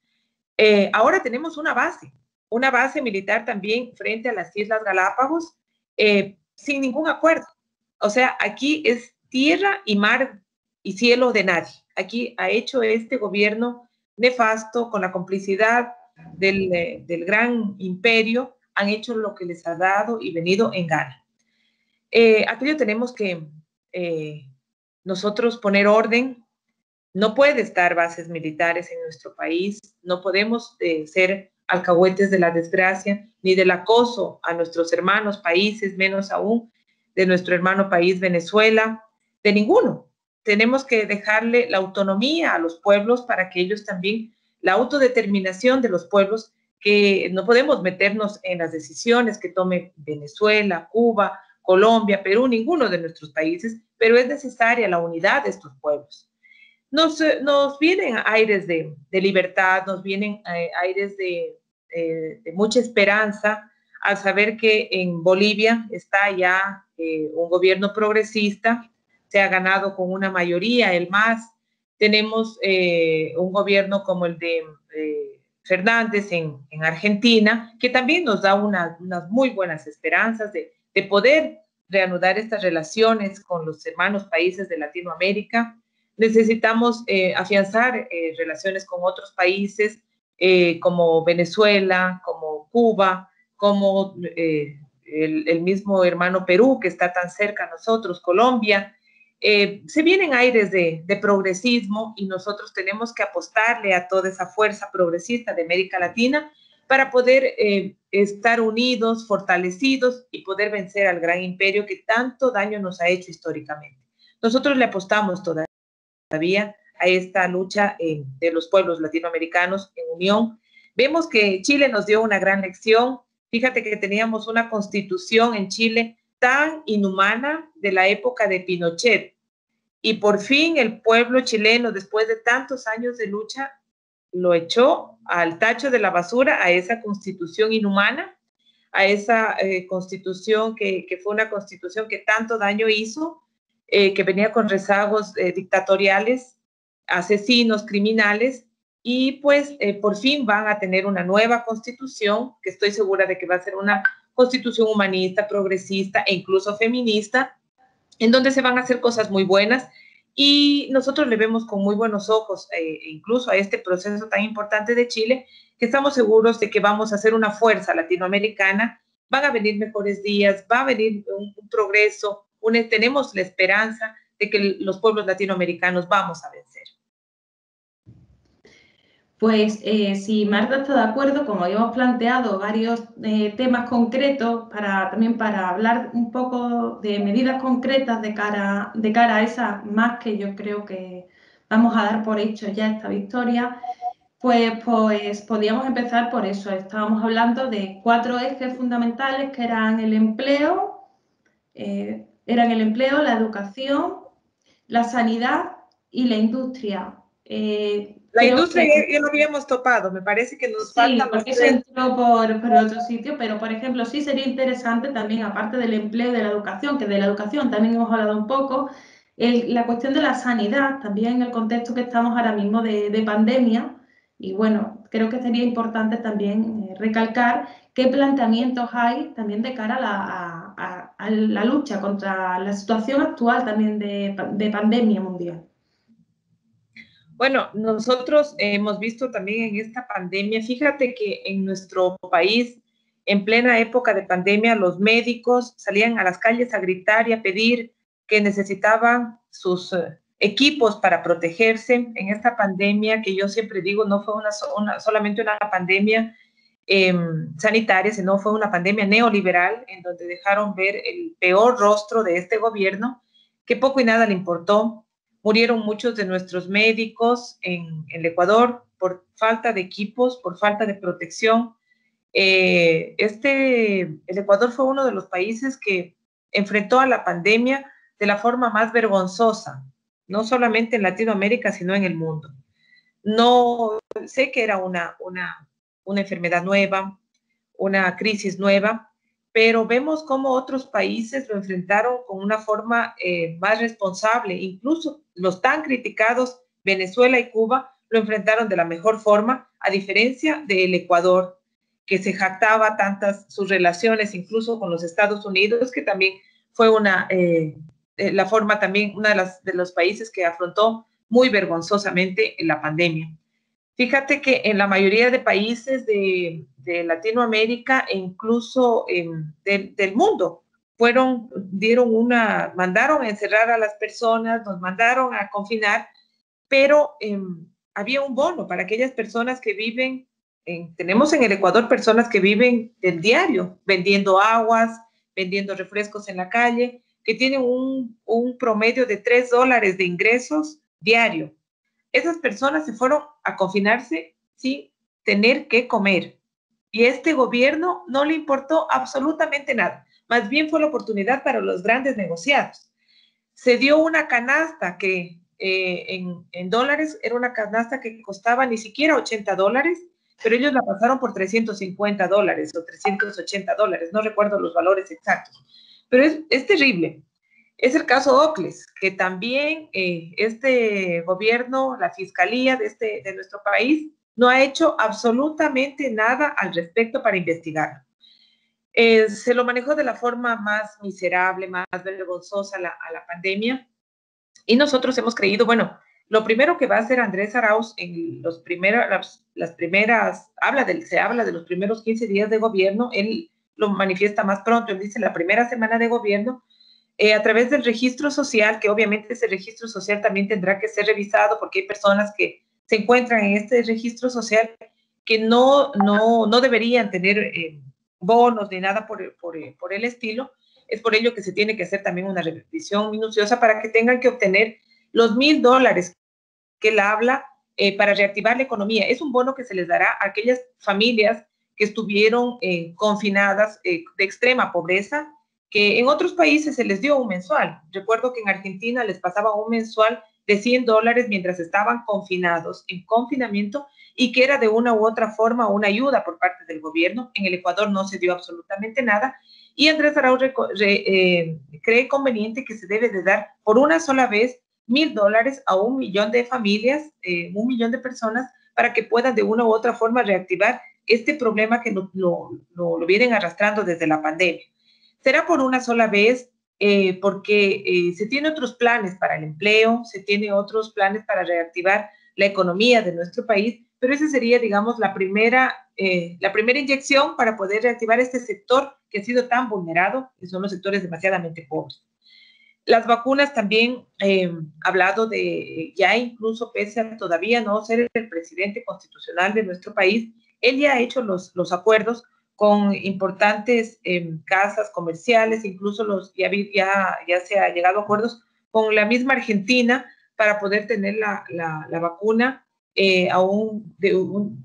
Ahora tenemos una base militar también frente a las Islas Galápagos, sin ningún acuerdo. O sea, aquí es tierra y mar y cielo de nadie. Aquí ha hecho este gobierno nefasto, con la complicidad del gran imperio, han hecho lo que les ha dado y venido en gana. Aquello tenemos que nosotros poner orden. No puede estar bases militares en nuestro país, no podemos ser alcahuetes de la desgracia, ni del acoso a nuestros hermanos países, menos aún de nuestro hermano país Venezuela, de ninguno. Tenemos que dejarle la autonomía a los pueblos para que ellos también, la autodeterminación de los pueblos, que no podemos meternos en las decisiones que tome Venezuela, Cuba, Colombia, Perú, ninguno de nuestros países, pero es necesaria la unidad de estos pueblos. Nos vienen aires de libertad, nos vienen aires de mucha esperanza al saber que en Bolivia está ya un gobierno progresista, se ha ganado con una mayoría, el MAS. Tenemos un gobierno como el de Fernández en Argentina, que también nos da unas muy buenas esperanzas de poder reanudar estas relaciones con los hermanos países de Latinoamérica. Necesitamos afianzar relaciones con otros países como Venezuela, como Cuba, como el mismo hermano Perú, que está tan cerca a nosotros, Colombia. Se vienen aires de progresismo, y nosotros tenemos que apostarle a toda esa fuerza progresista de América Latina para poder estar unidos, fortalecidos, y poder vencer al gran imperio que tanto daño nos ha hecho históricamente. Nosotros le apostamos todavía a esta lucha de los pueblos latinoamericanos en unión. Vemos que Chile nos dio una gran lección. Fíjate que teníamos una constitución en Chile tan inhumana de la época de Pinochet, y por fin el pueblo chileno, después de tantos años de lucha, lo echó al tacho de la basura a esa constitución inhumana, a esa constitución que fue una constitución que tanto daño hizo, que venía con rezagos dictatoriales, asesinos, criminales, y pues por fin van a tener una nueva constitución, que estoy segura de que va a ser una constitución humanista, progresista e incluso feminista, en donde se van a hacer cosas muy buenas, y nosotros le vemos con muy buenos ojos, incluso a este proceso tan importante de Chile, que estamos seguros de que vamos a ser una fuerza latinoamericana, van a venir mejores días, va a venir un progreso, tenemos la esperanza de que los pueblos latinoamericanos vamos a vencer. Pues si Marta está de acuerdo, como habíamos planteado varios temas concretos también para hablar un poco de medidas concretas de cara a esa más que yo creo que vamos a dar por hecho ya esta victoria, pues podríamos empezar por eso. Estábamos hablando de 4 ejes fundamentales que eran el empleo, la educación, la sanidad y la industria. La industria ya lo habíamos topado, me parece que nos falta. Sí, porque eso entró por otro sitio, pero por ejemplo sí sería interesante también, aparte del empleo y de la educación, que de la educación también hemos hablado un poco, la cuestión de la sanidad, también en el contexto que estamos ahora mismo de pandemia, y bueno, creo que sería importante también recalcar qué planteamientos hay también de cara a la lucha contra la situación actual también de pandemia mundial. Bueno, nosotros hemos visto también en esta pandemia, fíjate que en nuestro país, en plena época de pandemia, los médicos salían a las calles a gritar y a pedir que necesitaban sus equipos para protegerse en esta pandemia, que yo siempre digo, no fue solamente una pandemia sanitaria, sino fue una pandemia neoliberal, en donde dejaron ver el peor rostro de este gobierno, que poco y nada le importó. Murieron muchos de nuestros médicos en el Ecuador por falta de equipos, por falta de protección. El Ecuador fue uno de los países que enfrentó a la pandemia de la forma más vergonzosa, no solamente en Latinoamérica, sino en el mundo. No sé que era una enfermedad nueva, una crisis nueva, pero vemos cómo otros países lo enfrentaron con una forma más responsable. Incluso los tan criticados Venezuela y Cuba lo enfrentaron de la mejor forma, a diferencia del Ecuador, que se jactaba sus relaciones incluso con los Estados Unidos, que también fue la forma también, de los países que afrontó muy vergonzosamente la pandemia. Fíjate que en la mayoría de países de Latinoamérica e incluso del mundo, mandaron a encerrar a las personas, nos mandaron a confinar, pero había un bono para aquellas personas que viven, tenemos en el Ecuador personas que viven del diario, vendiendo aguas, vendiendo refrescos en la calle, que tienen un promedio de $3 de ingresos diario. Esas personas se fueron a confinarse sin tener que comer. Y este gobierno no le importó absolutamente nada. Más bien fue la oportunidad para los grandes negociados. Se dio una canasta que en dólares era una canasta que costaba ni siquiera $80, pero ellos la pasaron por $350 o $380. No recuerdo los valores exactos. Pero es terrible. Es el caso Ocles, que también este gobierno, la fiscalía de nuestro país, no ha hecho absolutamente nada al respecto para investigar. Se lo manejó de la forma más miserable, más vergonzosa a la pandemia, y nosotros hemos creído, bueno, lo primero que va a hacer Andrés Arauz en se habla de los primeros 15 días de gobierno, él lo manifiesta más pronto, él dice la primera semana de gobierno, a través del registro social, que obviamente ese registro social también tendrá que ser revisado porque hay personas que se encuentran en este registro social que no deberían tener bonos ni nada por el estilo. Es por ello que se tiene que hacer también una revisión minuciosa para que tengan que obtener los $1,000 que él habla para reactivar la economía. Es un bono que se les dará a aquellas familias que estuvieron confinadas de extrema pobreza, que en otros países se les dio un mensual. Recuerdo que en Argentina les pasaba un mensual de $100 mientras estaban confinados, en confinamiento, y que era de una u otra forma una ayuda por parte del gobierno. En el Ecuador no se dio absolutamente nada, y Andrés Arauz cree conveniente que se debe de dar por una sola vez $1.000 a 1 millón de familias, 1 millón de personas, para que puedan de una u otra forma reactivar este problema que lo vienen arrastrando desde la pandemia. Será por una sola vez, porque se tiene otros planes para el empleo, se tiene otros planes para reactivar la economía de nuestro país, pero esa sería, digamos, la primera inyección para poder reactivar este sector que ha sido tan vulnerado, que son los sectores demasiadamente pobres. Las vacunas también, hablado de, ya incluso pese a todavía no ser el presidente constitucional de nuestro país, él ya ha hecho los acuerdos con importantes casas comerciales, incluso ya se ha llegado a acuerdos con la misma Argentina para poder tener la vacuna a un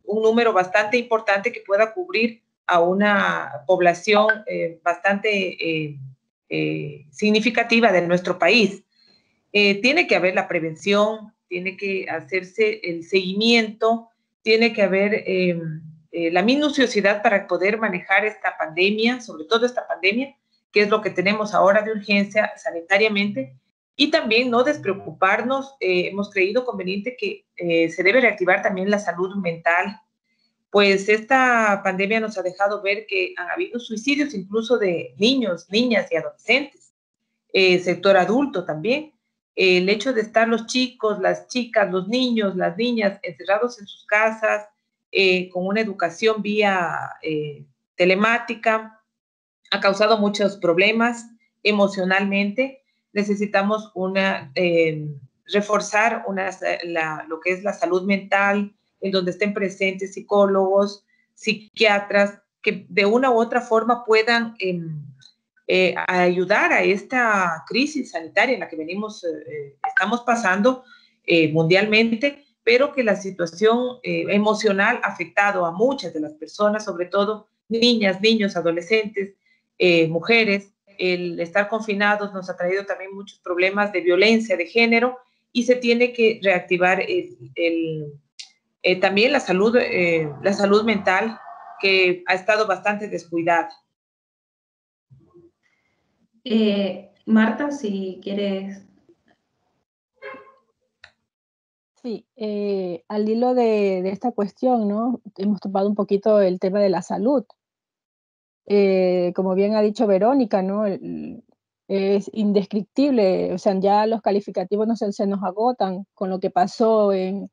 número bastante importante que pueda cubrir a una población bastante significativa de nuestro país. Tiene que haber la prevención, tiene que hacerse el seguimiento, tiene que haber la minuciosidad para poder manejar esta pandemia, sobre todo esta pandemia, que es lo que tenemos ahora de urgencia sanitariamente, y también no despreocuparnos. Hemos creído conveniente que se debe reactivar también la salud mental, pues esta pandemia nos ha dejado ver que han habido suicidios incluso de niños, niñas y adolescentes, sector adulto también. El hecho de estar los chicos, las chicas, los niños, las niñas encerrados en sus casas, con una educación vía telemática, ha causado muchos problemas emocionalmente. Necesitamos reforzar lo que es la salud mental, en donde estén presentes psicólogos, psiquiatras, que de una u otra forma puedan ayudar a esta crisis sanitaria en la que estamos pasando mundialmente, pero que la situación emocional ha afectado a muchas de las personas, sobre todo niñas, niños, adolescentes, mujeres. El estar confinados nos ha traído también muchos problemas de violencia de género, y se tiene que reactivar también la salud mental, que ha estado bastante descuidada. Marta, si quieres. Sí, al hilo de esta cuestión, ¿no? Hemos topado un poquito el tema de la salud. Como bien ha dicho Verónica, ¿no? Es indescriptible, o sea, ya los calificativos se nos agotan con lo que pasó en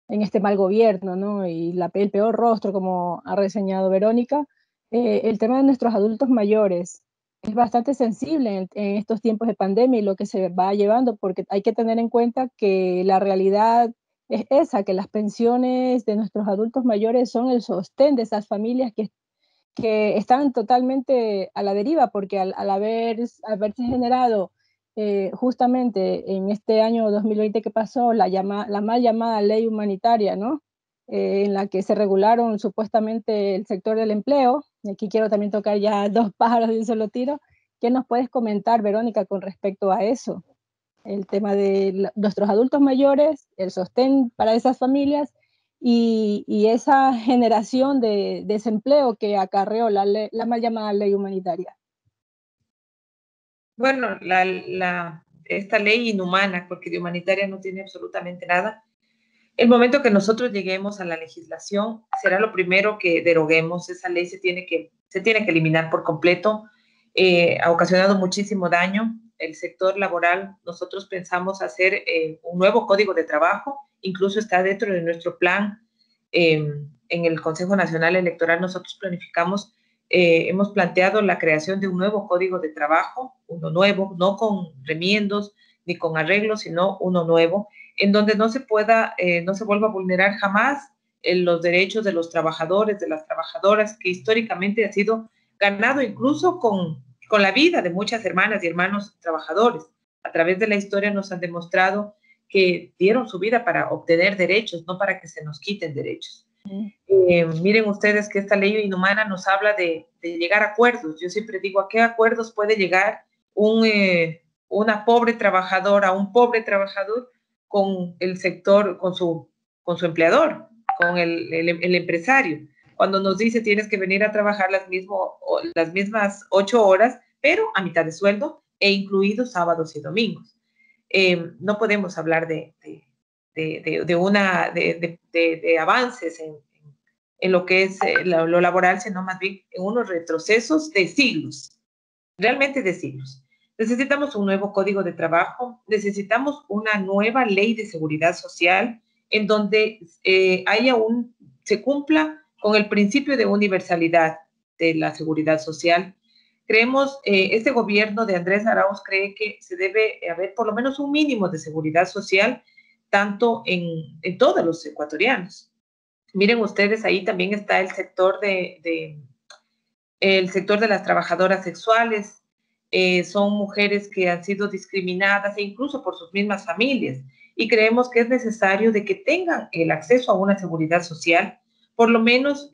este mal gobierno, ¿no? Y el peor rostro, como ha reseñado Verónica. El tema de nuestros adultos mayores es bastante sensible en estos tiempos de pandemia y lo que se va llevando, porque hay que tener en cuenta que la realidad es esa, que las pensiones de nuestros adultos mayores son el sostén de esas familias que están totalmente a la deriva, porque al haberse generado justamente en este año 2020 que pasó la mal llamada ley humanitaria, ¿no? En la que se regularon supuestamente el sector del empleo. Y aquí quiero también tocar ya dos pájaros de un solo tiro. ¿Qué nos puedes comentar, Verónica, con respecto a eso? El tema de nuestros adultos mayores, el sostén para esas familias y esa generación de desempleo que acarreó la mal llamada ley humanitaria. Bueno, esta ley inhumana, porque de humanitaria no tiene absolutamente nada. El momento que nosotros lleguemos a la legislación será lo primero que deroguemos. Esa ley se tiene que eliminar por completo. Ha ocasionado muchísimo daño. El sector laboral, nosotros pensamos hacer un nuevo código de trabajo, incluso está dentro de nuestro plan. En el Consejo Nacional Electoral nosotros hemos planteado la creación de un nuevo código de trabajo, uno nuevo, no con remiendos ni con arreglos, sino uno nuevo, en donde no se vuelva a vulnerar jamás los derechos de los trabajadores, de las trabajadoras, que históricamente ha sido ganado incluso con la vida de muchas hermanas y hermanos trabajadores. A través de la historia nos han demostrado que dieron su vida para obtener derechos, no para que se nos quiten derechos. Miren ustedes que esta ley inhumana nos habla de llegar a acuerdos. Yo siempre digo, ¿a qué acuerdos puede llegar una pobre trabajadora, un pobre trabajador con el sector, con su empleador, con el empresario? Cuando nos dice tienes que venir a trabajar las mismas 8 horas, pero a mitad de sueldo e incluidos sábados y domingos. No podemos hablar de avances en lo que es lo laboral, sino más bien en unos retrocesos de siglos, realmente de siglos. Necesitamos un nuevo código de trabajo, necesitamos una nueva ley de seguridad social en donde se cumpla con el principio de universalidad de la seguridad social. Creemos, este gobierno de Andrés Arauz cree que se debe haber por lo menos un mínimo de seguridad social, tanto en todos los ecuatorianos. Miren ustedes, ahí también está el sector de las trabajadoras sexuales. Son mujeres que han sido discriminadas e incluso por sus mismas familias. Y creemos que es necesario de que tengan el acceso a una seguridad social, por lo menos,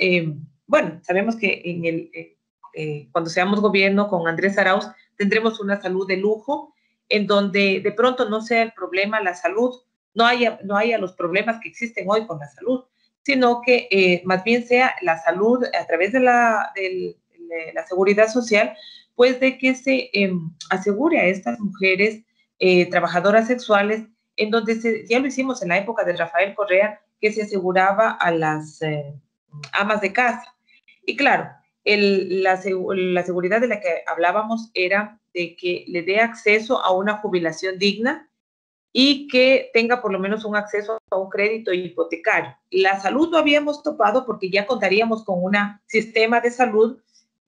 bueno, sabemos que cuando seamos gobierno con Andrés Arauz tendremos una salud de lujo, en donde de pronto no sea el problema la salud, no haya los problemas que existen hoy con la salud, sino que más bien sea la salud a través de la seguridad social, pues de que se asegure a estas mujeres trabajadoras sexuales, en donde ya lo hicimos en la época de Rafael Correa, que se aseguraba a las amas de casa. Y claro, la seguridad de la que hablábamos era de que le dé acceso a una jubilación digna y que tenga por lo menos un acceso a un crédito hipotecario. La salud lo habíamos topado porque ya contaríamos con un sistema de salud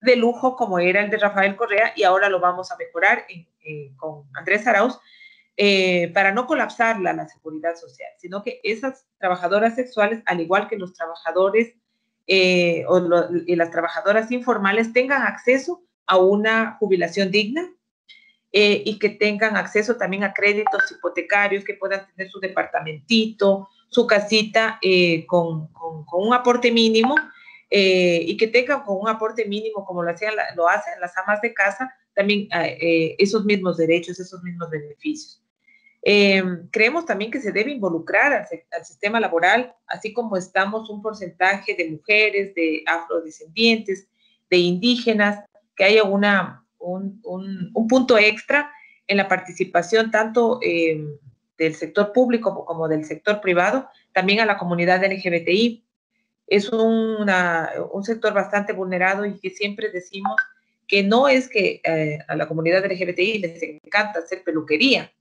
de lujo como era el de Rafael Correa, y ahora lo vamos a mejorar con Andrés Arauz, para no colapsar la seguridad social, sino que esas trabajadoras sexuales, al igual que los trabajadores y las trabajadoras informales, tengan acceso a una jubilación digna, y que tengan acceso también a créditos hipotecarios, que puedan tener su departamentito, su casita con un aporte mínimo, y que tengan con un aporte mínimo, como lo hacen las amas de casa, también esos mismos derechos, esos mismos beneficios. Creemos también que se debe involucrar al sistema laboral, así como estamos un porcentaje de mujeres, de afrodescendientes, de indígenas, que haya un punto extra en la participación tanto del sector público como del sector privado, también a la comunidad LGBTI. Es un sector bastante vulnerado, y que siempre decimos que no es que a la comunidad LGBTI les encanta hacer peluquería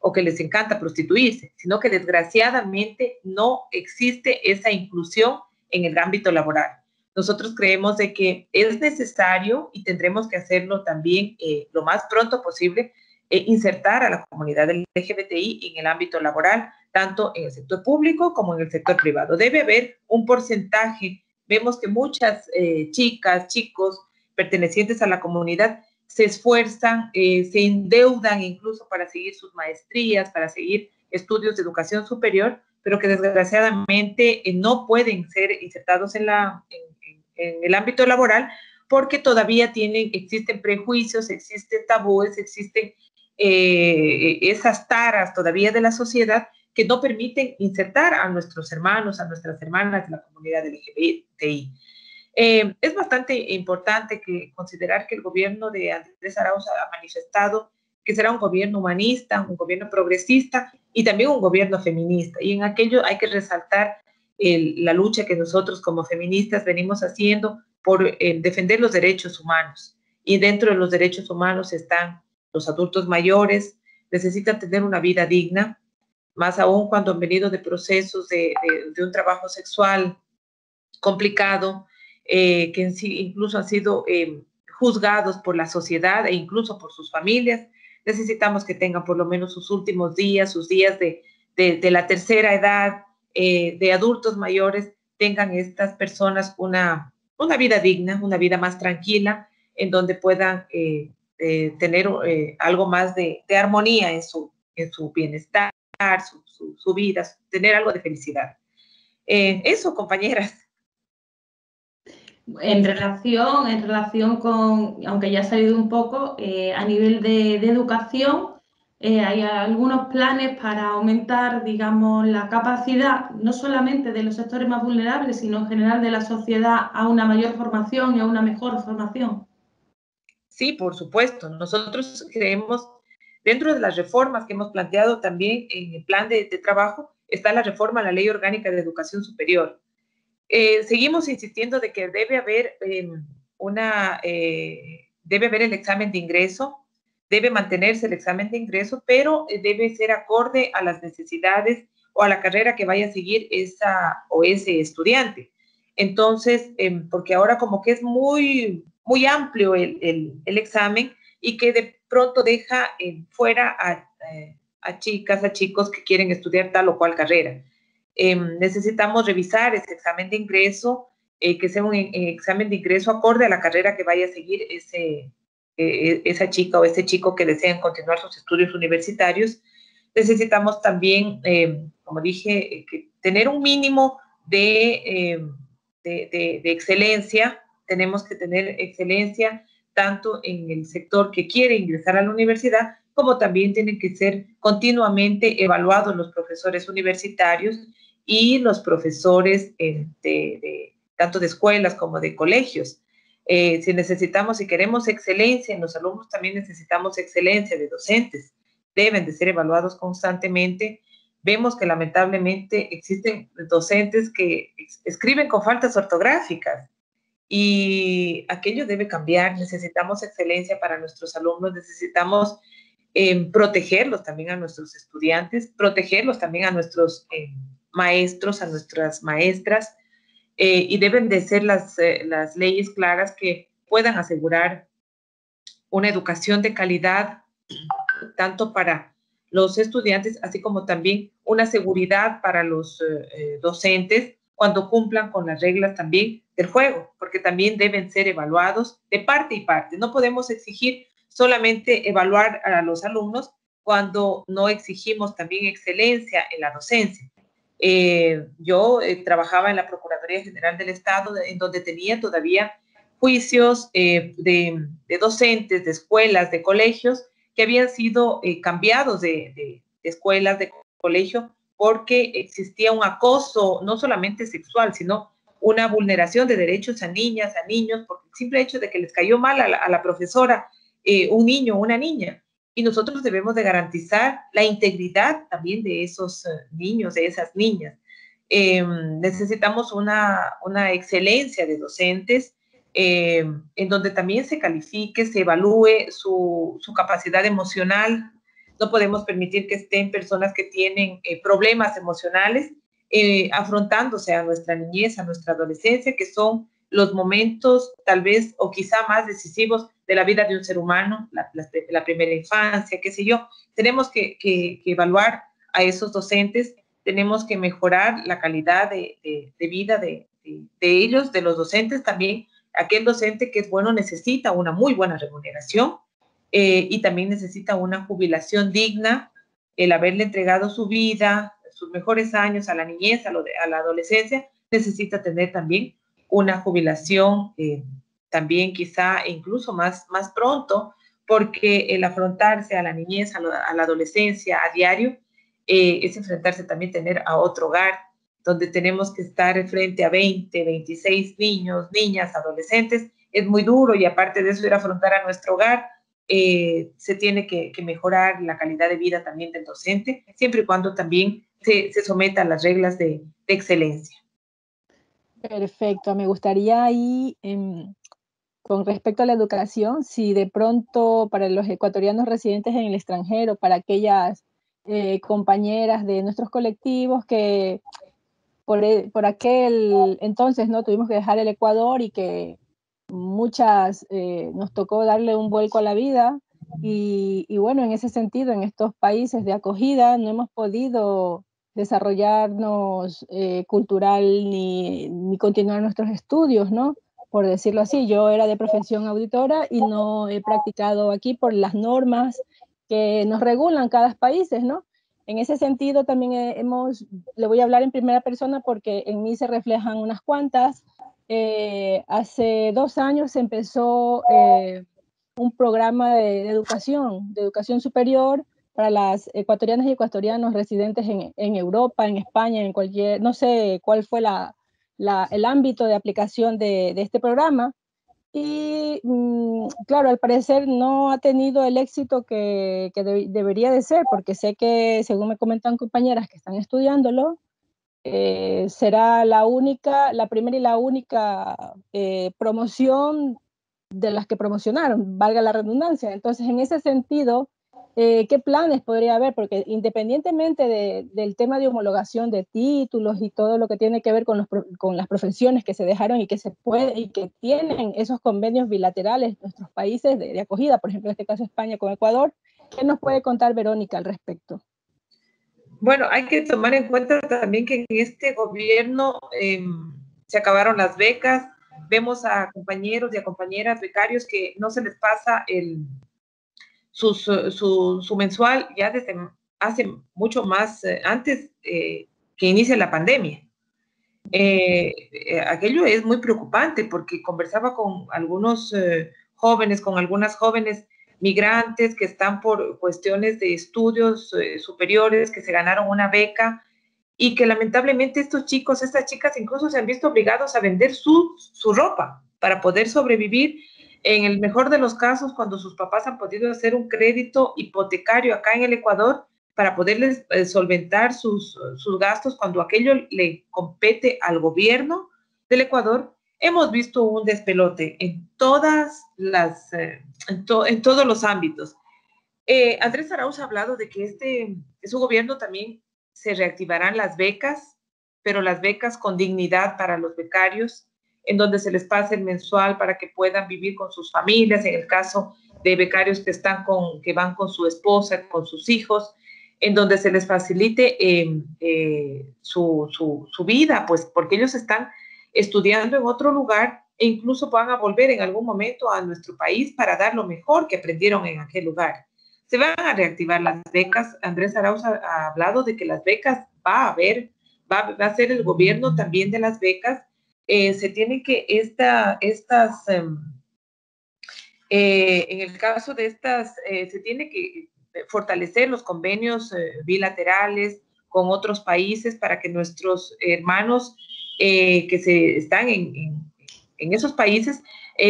o que les encanta prostituirse, sino que desgraciadamente no existe esa inclusión en el ámbito laboral. Nosotros creemos de que es necesario, y tendremos que hacerlo también lo más pronto posible, insertar a la comunidad LGBTI en el ámbito laboral, tanto en el sector público como en el sector privado. Debe haber un porcentaje. Vemos que muchas chicas, chicos pertenecientes a la comunidad se esfuerzan, se endeudan incluso para seguir sus maestrías, para seguir estudios de educación superior, pero que desgraciadamente no pueden ser insertados en el ámbito laboral, porque todavía existen prejuicios, existen tabúes, existen esas taras todavía de la sociedad que no permiten insertar a nuestros hermanos, a nuestras hermanas de la comunidad LGBTI. Es bastante importante considerar que el gobierno de Andrés Arauz ha manifestado que será un gobierno humanista, un gobierno progresista y también un gobierno feminista. Y en aquello hay que resaltar la lucha que nosotros como feministas venimos haciendo por defender los derechos humanos. Y dentro de los derechos humanos están los adultos mayores, necesitan tener una vida digna, más aún cuando han venido de procesos de un trabajo sexual complicado, que en sí incluso han sido juzgados por la sociedad e incluso por sus familias. Necesitamos que tengan por lo menos sus últimos días, sus días de la tercera edad, de adultos mayores, tengan estas personas una vida digna, una vida más tranquila, en donde puedan tener algo más de armonía en su bienestar, su vida, tener algo de felicidad. Eso, compañeras. En relación con, aunque ya ha salido un poco, a nivel de educación, hay algunos planes para aumentar, digamos, la capacidad, no solamente de los sectores más vulnerables, sino en general de la sociedad a una mayor formación y a una mejor formación. Sí, por supuesto. Nosotros creemos, dentro de las reformas que hemos planteado también en el plan de trabajo, está la reforma a la Ley Orgánica de Educación Superior. Seguimos insistiendo de que debe haber debe haber el examen de ingreso, debe mantenerse el examen de ingreso, pero debe ser acorde a las necesidades o a la carrera que vaya a seguir esa o ese estudiante. Entonces, porque ahora como que es muy, muy amplio el examen y que de pronto deja fuera a chicas, a chicos que quieren estudiar tal o cual carrera. Necesitamos revisar ese examen de ingreso, que sea un examen de ingreso acorde a la carrera que vaya a seguir esa chica o ese chico que desean continuar sus estudios universitarios. Necesitamos también, como dije, tener un mínimo de excelencia. Tenemos que tener excelencia tanto en el sector que quiere ingresar a la universidad, como también tienen que ser continuamente evaluados los profesores universitarios y los profesores tanto de escuelas como de colegios. Si necesitamos, si queremos excelencia en los alumnos, también necesitamos excelencia de docentes. Deben de ser evaluados constantemente. Vemos que lamentablemente existen docentes que escriben con faltas ortográficas y aquello debe cambiar. Necesitamos excelencia para nuestros alumnos, necesitamos protegerlos también a nuestros estudiantes, protegerlos también a nuestros maestros, a nuestras maestras, y deben de ser las leyes claras que puedan asegurar una educación de calidad, tanto para los estudiantes, así como también una seguridad para los docentes cuando cumplan con las reglas también del juego, porque también deben ser evaluados de parte y parte. No podemos exigir solamente evaluar a los alumnos cuando no exigimos también excelencia en la docencia. Yo trabajaba en la Procuraduría General del Estado, en donde tenía todavía juicios de docentes, de escuelas, de colegios, que habían sido cambiados de escuelas, de colegio, porque existía un acoso, no solamente sexual, sino una vulneración de derechos a niñas, a niños, por el simple hecho de que les cayó mal a la profesora un niño o una niña. Y nosotros debemos de garantizar la integridad también de esos niños, de esas niñas. Necesitamos una excelencia de docentes, en donde también se califique, se evalúe su capacidad emocional. No podemos permitir que estén personas que tienen problemas emocionales afrontándose a nuestra niñez, a nuestra adolescencia, que son los momentos tal vez o quizá más decisivos de la vida de un ser humano, la primera infancia, qué sé yo. Tenemos que evaluar a esos docentes, tenemos que mejorar la calidad de vida de ellos, de los docentes también. Aquel docente que es bueno necesita una muy buena remuneración y también necesita una jubilación digna, el haberle entregado su vida, sus mejores años a la niñez, a la adolescencia, necesita tener también una jubilación también quizá incluso más pronto, porque el afrontarse a la niñez, a la adolescencia a diario, es enfrentarse también tener a otro hogar, donde tenemos que estar frente a 20, 26 niños, niñas, adolescentes. Es muy duro y aparte de eso ir a afrontar a nuestro hogar, se tiene que mejorar la calidad de vida también del docente, siempre y cuando también se someta a las reglas de excelencia. Perfecto, me gustaría ahí, con respecto a la educación, si de pronto para los ecuatorianos residentes en el extranjero, para aquellas compañeras de nuestros colectivos que por aquel entonces no tuvimos que dejar el Ecuador y que muchas nos tocó darle un vuelco a la vida y bueno, en ese sentido, en estos países de acogida no hemos podido desarrollarnos cultural ni continuar nuestros estudios, ¿no? Por decirlo así, yo era de profesión auditora y no he practicado aquí por las normas que nos regulan cada país, ¿no? En ese sentido también le voy a hablar en primera persona porque en mí se reflejan unas cuantas. hace 2 años empezó un programa de educación superior para las ecuatorianas y ecuatorianos residentes en Europa, en España, en cualquier, no sé cuál fue el ámbito de aplicación de este programa. Y claro, al parecer no ha tenido el éxito que debería de ser, porque sé que, según me comentan compañeras que están estudiándolo, será la primera y la única promoción de las que promocionaron, valga la redundancia. Entonces, en ese sentido, ¿qué planes podría haber? Porque independientemente del tema de homologación de títulos y todo lo que tiene que ver con las profesiones que se dejaron y que se puede y que tienen esos convenios bilaterales nuestros países de acogida, por ejemplo, en este caso España con Ecuador, ¿qué nos puede contar Verónica al respecto? Bueno, hay que tomar en cuenta también que en este gobierno se acabaron las becas. Vemos a compañeros y a compañeras becarios que no se les pasa su mensual ya desde hace mucho más antes que inicie la pandemia. Aquello es muy preocupante porque conversaba con algunos jóvenes, con algunas jóvenes migrantes que están por cuestiones de estudios superiores, que se ganaron una beca y que lamentablemente estos chicos, estas chicas incluso se han visto obligados a vender su ropa para poder sobrevivir. En el mejor de los casos, cuando sus papás han podido hacer un crédito hipotecario acá en el Ecuador para poderles solventar sus gastos cuando aquello le compete al gobierno del Ecuador, hemos visto un despelote en en todos los ámbitos. Andrés Arauz ha hablado de que su gobierno también se reactivarán las becas, pero las becas con dignidad para los becarios, en donde se les pase el mensual para que puedan vivir con sus familias, en el caso de becarios que van con su esposa, con sus hijos, en donde se les facilite su vida, pues porque ellos están estudiando en otro lugar e incluso van a volver en algún momento a nuestro país para dar lo mejor que aprendieron en aquel lugar. Se van a reactivar las becas. Andrés Arauz ha hablado de que las becas va a ser el gobierno también de las becas. Se tienen que en el caso de estas, se tiene que fortalecer los convenios bilaterales con otros países para que nuestros hermanos que están en esos países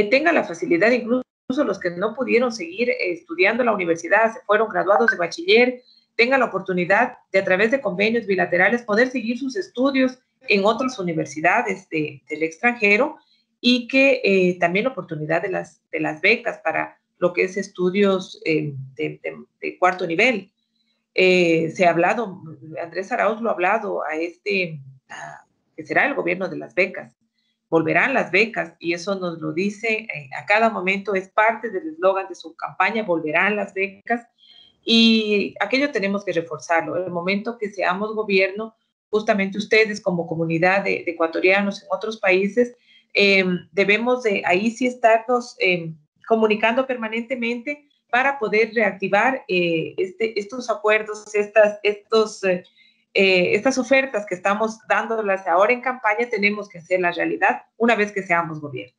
tengan la facilidad, incluso los que no pudieron seguir estudiando en la universidad, se fueron graduados de bachiller, tengan la oportunidad de a través de convenios bilaterales poder seguir sus estudios en otras universidades del extranjero y que también la oportunidad de las becas para lo que es estudios de cuarto nivel. Se ha hablado, Andrés Arauz lo ha hablado que será el gobierno de las becas. Volverán las becas y eso nos lo dice a cada momento, es parte del eslogan de su campaña, volverán las becas y aquello tenemos que reforzarlo. En el momento que seamos gobierno, justamente ustedes como comunidad de ecuatorianos en otros países, debemos de ahí sí estarnos comunicando permanentemente para poder reactivar estos acuerdos, estas ofertas que estamos dándolas ahora en campaña, tenemos que hacerlas realidad una vez que seamos gobierno.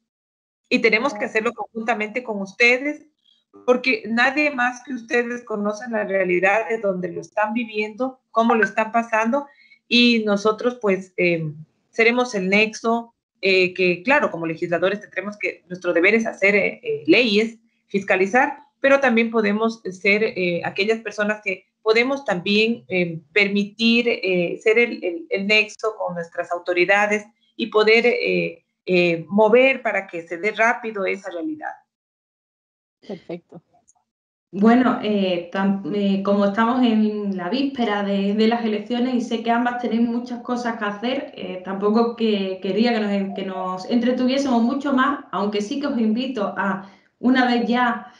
Y tenemos que hacerlo conjuntamente con ustedes, porque nadie más que ustedes conocen la realidad de donde lo están viviendo, cómo lo están pasando, y nosotros pues seremos el nexo que, claro, como legisladores tendremos que, nuestro deber es hacer leyes, fiscalizar, pero también podemos ser aquellas personas que podemos también permitir ser el nexo con nuestras autoridades y poder mover para que se dé rápido esa realidad. Perfecto. Bueno, como estamos en la víspera de las elecciones y sé que ambas tenéis muchas cosas que hacer, tampoco quería que nos entretuviésemos mucho más, aunque sí que os invito a, una vez ya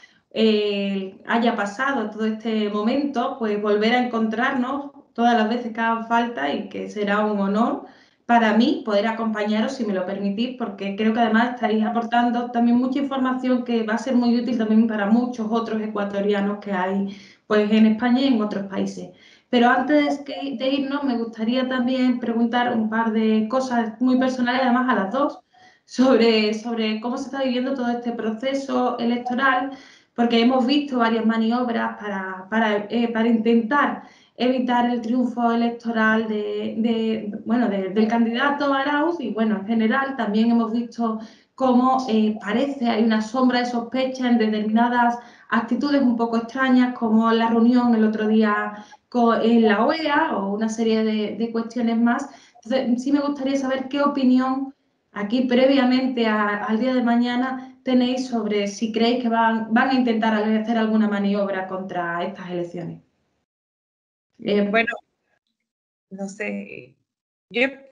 haya pasado todo este momento, pues volver a encontrarnos todas las veces que hagan falta y que será un honor para mí poder acompañaros, si me lo permitís, porque creo que además estaréis aportando también mucha información que va a ser muy útil también para muchos otros ecuatorianos que hay pues, en España y en otros países. Pero antes de irnos, me gustaría también preguntar un par de cosas muy personales, además a las dos. sobre cómo se está viviendo todo este proceso electoral, porque hemos visto varias maniobras para intentar evitar el triunfo electoral del candidato Arauz, y bueno, en general también hemos visto cómo parece hay una sombra de sospecha en determinadas actitudes un poco extrañas, como la reunión el otro día en la OEA o una serie de cuestiones más. Entonces, sí me gustaría saber qué opinión aquí previamente al día de mañana tenéis sobre si creéis que van a intentar hacer alguna maniobra contra estas elecciones. Bueno, no sé.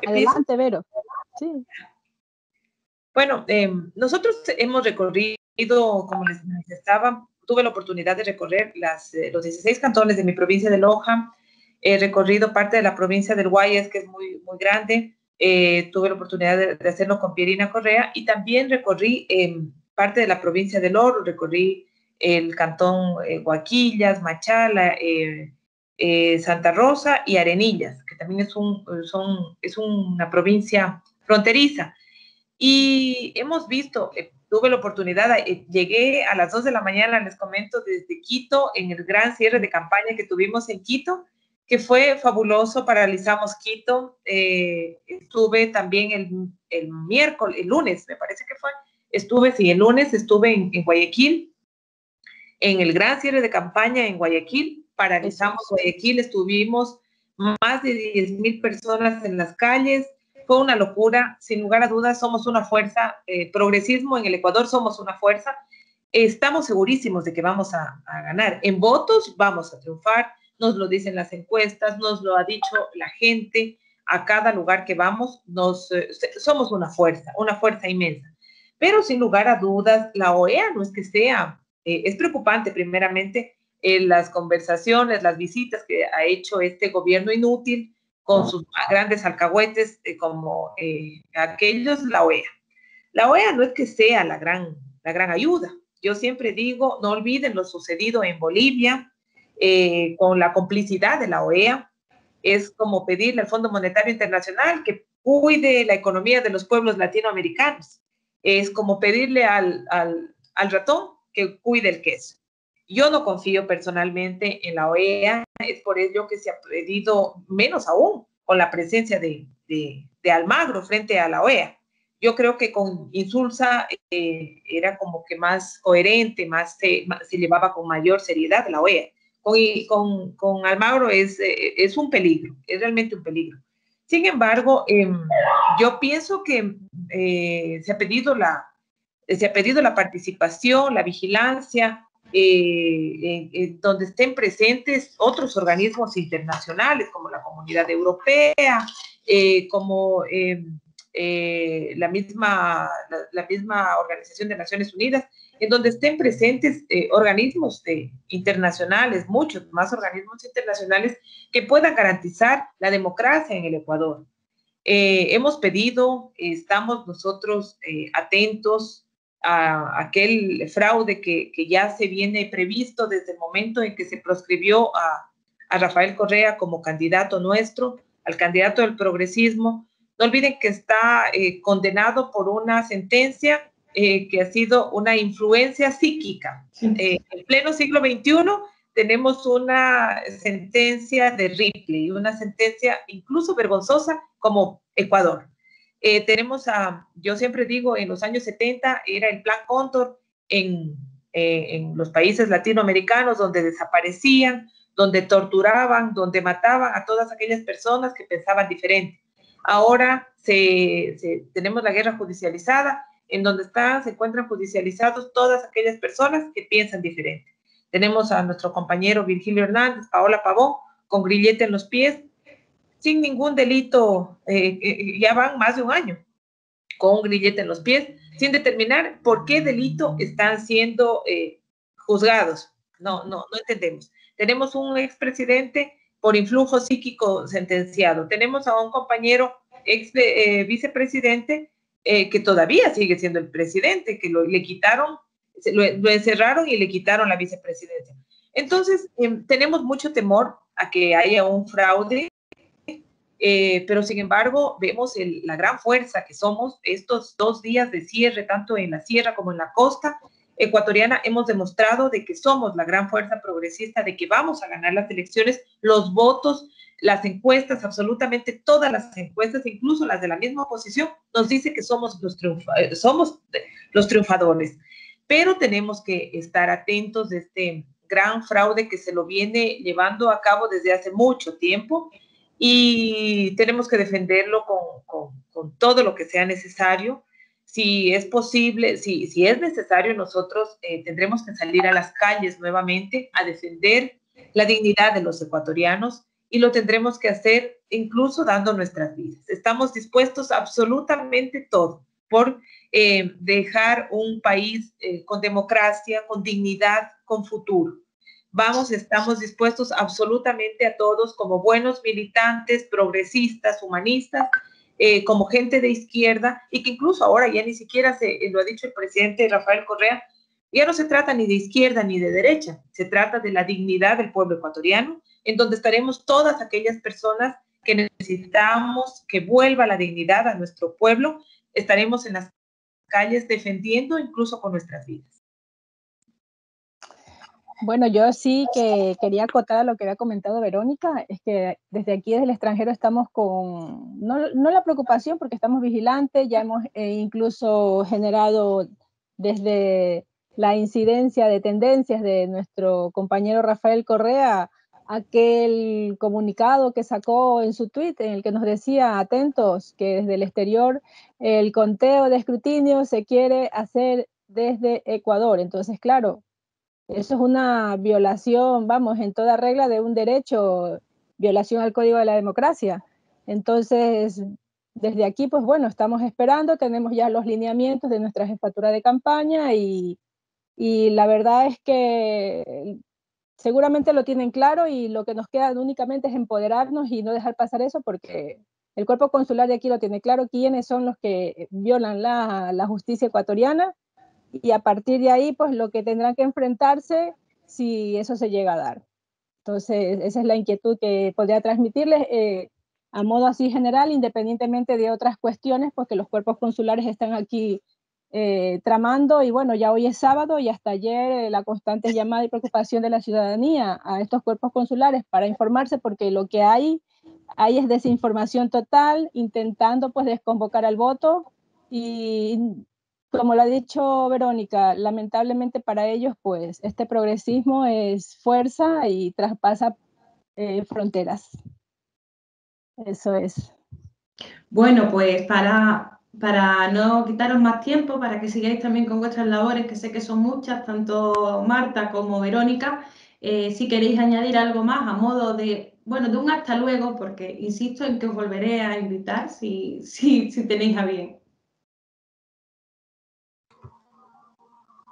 Adelante, Vero. Sí. Bueno, nosotros hemos recorrido, como les manifestaba, tuve la oportunidad de recorrer los 16 cantones de mi provincia de Loja, he recorrido parte de la provincia del Guayas, que es muy, muy grande, tuve la oportunidad de hacerlo con Pierina Correa, y también recorrí parte de la provincia del Oro, recorrí el cantón Huaquillas, Machala, Santa Rosa y Arenillas, que también es una provincia fronteriza. Y hemos visto, tuve la oportunidad, llegué a las 2 de la mañana, les comento, desde Quito, en el gran cierre de campaña que tuvimos en Quito, que fue fabuloso, paralizamos Quito, estuve también el miércoles, el lunes, me parece que fue, el lunes estuve en Guayaquil, en el gran cierre de campaña en Guayaquil, paralizamos Guayaquil, estuvimos más de 10,000 personas en las calles, fue una locura, sin lugar a dudas somos una fuerza, progresismo en el Ecuador somos una fuerza, estamos segurísimos de que vamos a ganar, en votos vamos a triunfar, nos lo dicen las encuestas, nos lo ha dicho la gente, a cada lugar que vamos, somos una fuerza inmensa, pero sin lugar a dudas la OEA no es que sea, es preocupante primeramente las conversaciones, las visitas que ha hecho este gobierno inútil, con sus grandes alcahuetes como aquellos, la OEA. La OEA no es que sea la gran ayuda. Yo siempre digo, no olviden lo sucedido en Bolivia, con la complicidad de la OEA. Es como pedirle al Fondo Monetario Internacional que cuide la economía de los pueblos latinoamericanos. Es como pedirle al ratón que cuide el queso. Yo no confío personalmente en la OEA, es por ello que se ha pedido, menos aún, con la presencia de Almagro frente a la OEA. Yo creo que con Insulza era como que más coherente, se llevaba con mayor seriedad la OEA. Con Almagro es un peligro, es realmente un peligro. Sin embargo, yo pienso que se ha pedido la participación, la vigilancia, donde estén presentes otros organismos internacionales como la Comunidad Europea, como la misma Organización de Naciones Unidas, en donde estén presentes organismos internacionales, muchos más organismos internacionales que puedan garantizar la democracia en el Ecuador. Hemos pedido, estamos nosotros atentos a aquel fraude que ya se viene previsto desde el momento en que se proscribió a Rafael Correa como candidato nuestro, al candidato del progresismo. No olviden que está condenado por una sentencia que ha sido una influencia psíquica. En pleno siglo XXI tenemos una sentencia de Ripley, una sentencia incluso vergonzosa como Ecuador. Yo siempre digo, en los años 70 era el Plan Cóndor en los países latinoamericanos, donde desaparecían, donde torturaban, donde mataban a todas aquellas personas que pensaban diferente. Ahora tenemos la guerra judicializada, en donde se encuentran judicializados todas aquellas personas que piensan diferente. Tenemos a nuestro compañero Virgilio Hernández, Paola Pavón, con grillete en los pies, sin ningún delito, ya van más de un año, con un grillete en los pies, sin determinar por qué delito están siendo juzgados. No entendemos. Tenemos un expresidente por influjo psíquico sentenciado. Tenemos a un compañero vicepresidente que todavía sigue siendo el presidente, que lo encerraron y le quitaron la vicepresidencia. Entonces, tenemos mucho temor a que haya un fraude pero sin embargo vemos la gran fuerza que somos. Estos 2 días de cierre, tanto en la sierra como en la costa ecuatoriana, hemos demostrado de que somos la gran fuerza progresista, de que vamos a ganar las elecciones. Los votos, las encuestas, absolutamente todas las encuestas, incluso las de la misma oposición, nos dice que somos los triunfadores. Pero tenemos que estar atentos de este gran fraude que se lo viene llevando a cabo desde hace mucho tiempo, y tenemos que defenderlo con todo lo que sea necesario. Si es posible, si es necesario, nosotros tendremos que salir a las calles nuevamente a defender la dignidad de los ecuatorianos, y lo tendremos que hacer incluso dando nuestras vidas. Estamos dispuestos a absolutamente todo por dejar un país con democracia, con dignidad, con futuro. Estamos dispuestos absolutamente a todos, como buenos militantes, progresistas, humanistas, como gente de izquierda, y que incluso ahora ya ni siquiera lo ha dicho el presidente Rafael Correa, ya no se trata ni de izquierda ni de derecha, se trata de la dignidad del pueblo ecuatoriano, en donde estaremos todas aquellas personas que necesitamos que vuelva la dignidad a nuestro pueblo. Estaremos en las calles defendiendo incluso con nuestras vidas. Bueno, yo sí que quería acotar a lo que había comentado Verónica, es que desde aquí, desde el extranjero, estamos con, no la preocupación, porque estamos vigilantes, ya hemos incluso generado desde la incidencia de tendencias de nuestro compañero Rafael Correa, aquel comunicado que sacó en su tweet en el que nos decía, atentos, que desde el exterior el conteo de escrutinio se quiere hacer desde Ecuador. Entonces, claro, eso es una violación, vamos, en toda regla de un derecho, violación al Código de la Democracia. Entonces, desde aquí, pues bueno, estamos esperando, tenemos ya los lineamientos de nuestra jefatura de campaña, y la verdad es que seguramente lo tienen claro, y lo que nos queda únicamente es empoderarnos y no dejar pasar eso, porque el cuerpo consular de aquí lo tiene claro, quiénes son los que violan la justicia ecuatoriana, y a partir de ahí, pues lo que tendrán que enfrentarse si eso se llega a dar. Entonces, esa es la inquietud que podría transmitirles a modo así general, independientemente de otras cuestiones, porque los cuerpos consulares están aquí tramando, y bueno, ya hoy es sábado, y hasta ayer la constante llamada y preocupación de la ciudadanía a estos cuerpos consulares para informarse, porque lo que hay es desinformación total, intentando pues desconvocar al voto, y como lo ha dicho Verónica, lamentablemente para ellos, pues este progresismo es fuerza y traspasa fronteras. Eso es. Bueno, pues para no quitaros más tiempo, para que sigáis también con vuestras labores, que sé que son muchas, tanto Marta como Verónica, si queréis añadir algo más a modo de, bueno, de un hasta luego, porque insisto en que os volveré a invitar si tenéis a bien.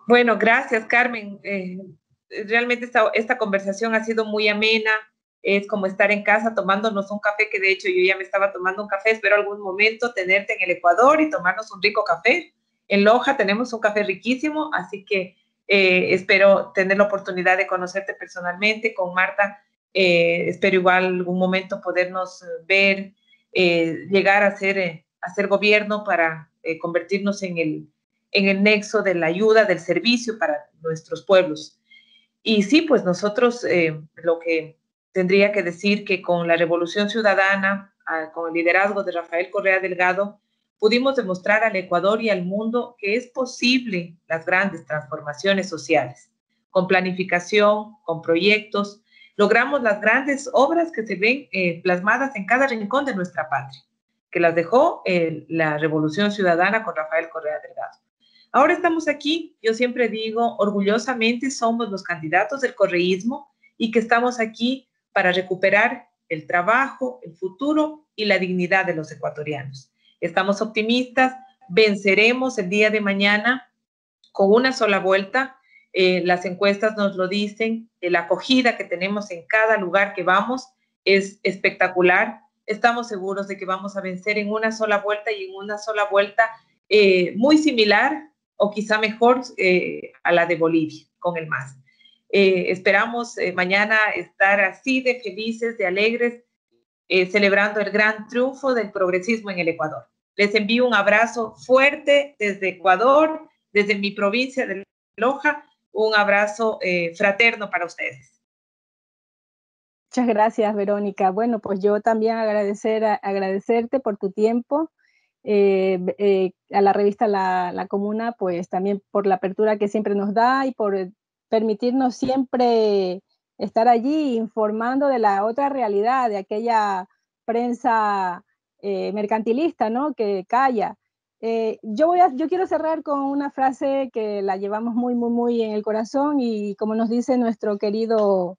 Bueno, gracias, Carmen. Realmente esta conversación ha sido muy amena. Es como estar en casa tomándonos un café, que de hecho yo ya me estaba tomando un café. Espero algún momento tenerte en el Ecuador y tomarnos un rico café. En Loja tenemos un café riquísimo, así que espero tener la oportunidad de conocerte personalmente. Con Marta, espero igual algún momento podernos ver, llegar a ser gobierno para convertirnos en el nexo de la ayuda, del servicio para nuestros pueblos. Y sí, pues nosotros lo que tendría que decir que con la Revolución Ciudadana, con el liderazgo de Rafael Correa Delgado, pudimos demostrar al Ecuador y al mundo que es posible las grandes transformaciones sociales. Con planificación, con proyectos, logramos las grandes obras que se ven plasmadas en cada rincón de nuestra patria, que las dejó la Revolución Ciudadana con Rafael Correa Delgado. Ahora estamos aquí, yo siempre digo, orgullosamente somos los candidatos del correísmo, y que estamos aquí para recuperar el trabajo, el futuro y la dignidad de los ecuatorianos. Estamos optimistas, venceremos el día de mañana con una sola vuelta. Las encuestas nos lo dicen, la acogida que tenemos en cada lugar que vamos es espectacular. Estamos seguros de que vamos a vencer en una sola vuelta, y en una sola vuelta muy similar o quizá mejor a la de Bolivia, con el MAS. Esperamos mañana estar así de felices, de alegres, celebrando el gran triunfo del progresismo en el Ecuador. Les envío un abrazo fuerte desde Ecuador, desde mi provincia de Loja, un abrazo fraterno para ustedes. Muchas gracias, Verónica. Bueno, pues yo también agradecerte por tu tiempo, a la revista La Comuna, pues también por la apertura que siempre nos da y por permitirnos siempre estar allí informando de la otra realidad, de aquella prensa mercantilista, ¿no?, que calla. Yo quiero cerrar con una frase que la llevamos muy, muy, muy en el corazón y como nos dice nuestro querido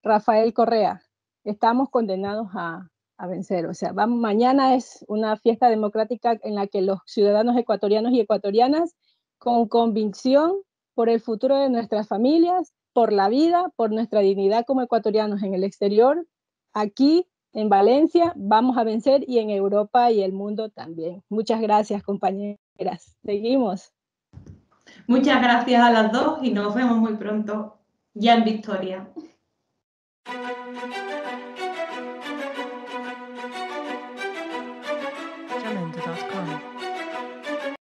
Rafael Correa, estamos condenados a vencer. O sea, mañana es una fiesta democrática en la que los ciudadanos ecuatorianos y ecuatorianas, con convicción por el futuro de nuestras familias, por la vida, por nuestra dignidad como ecuatorianos en el exterior, aquí en Valencia, vamos a vencer, y en Europa y el mundo también. Muchas gracias, compañeras. Seguimos. Muchas gracias a las dos y nos vemos muy pronto, ya en Victoria. Jamendo.com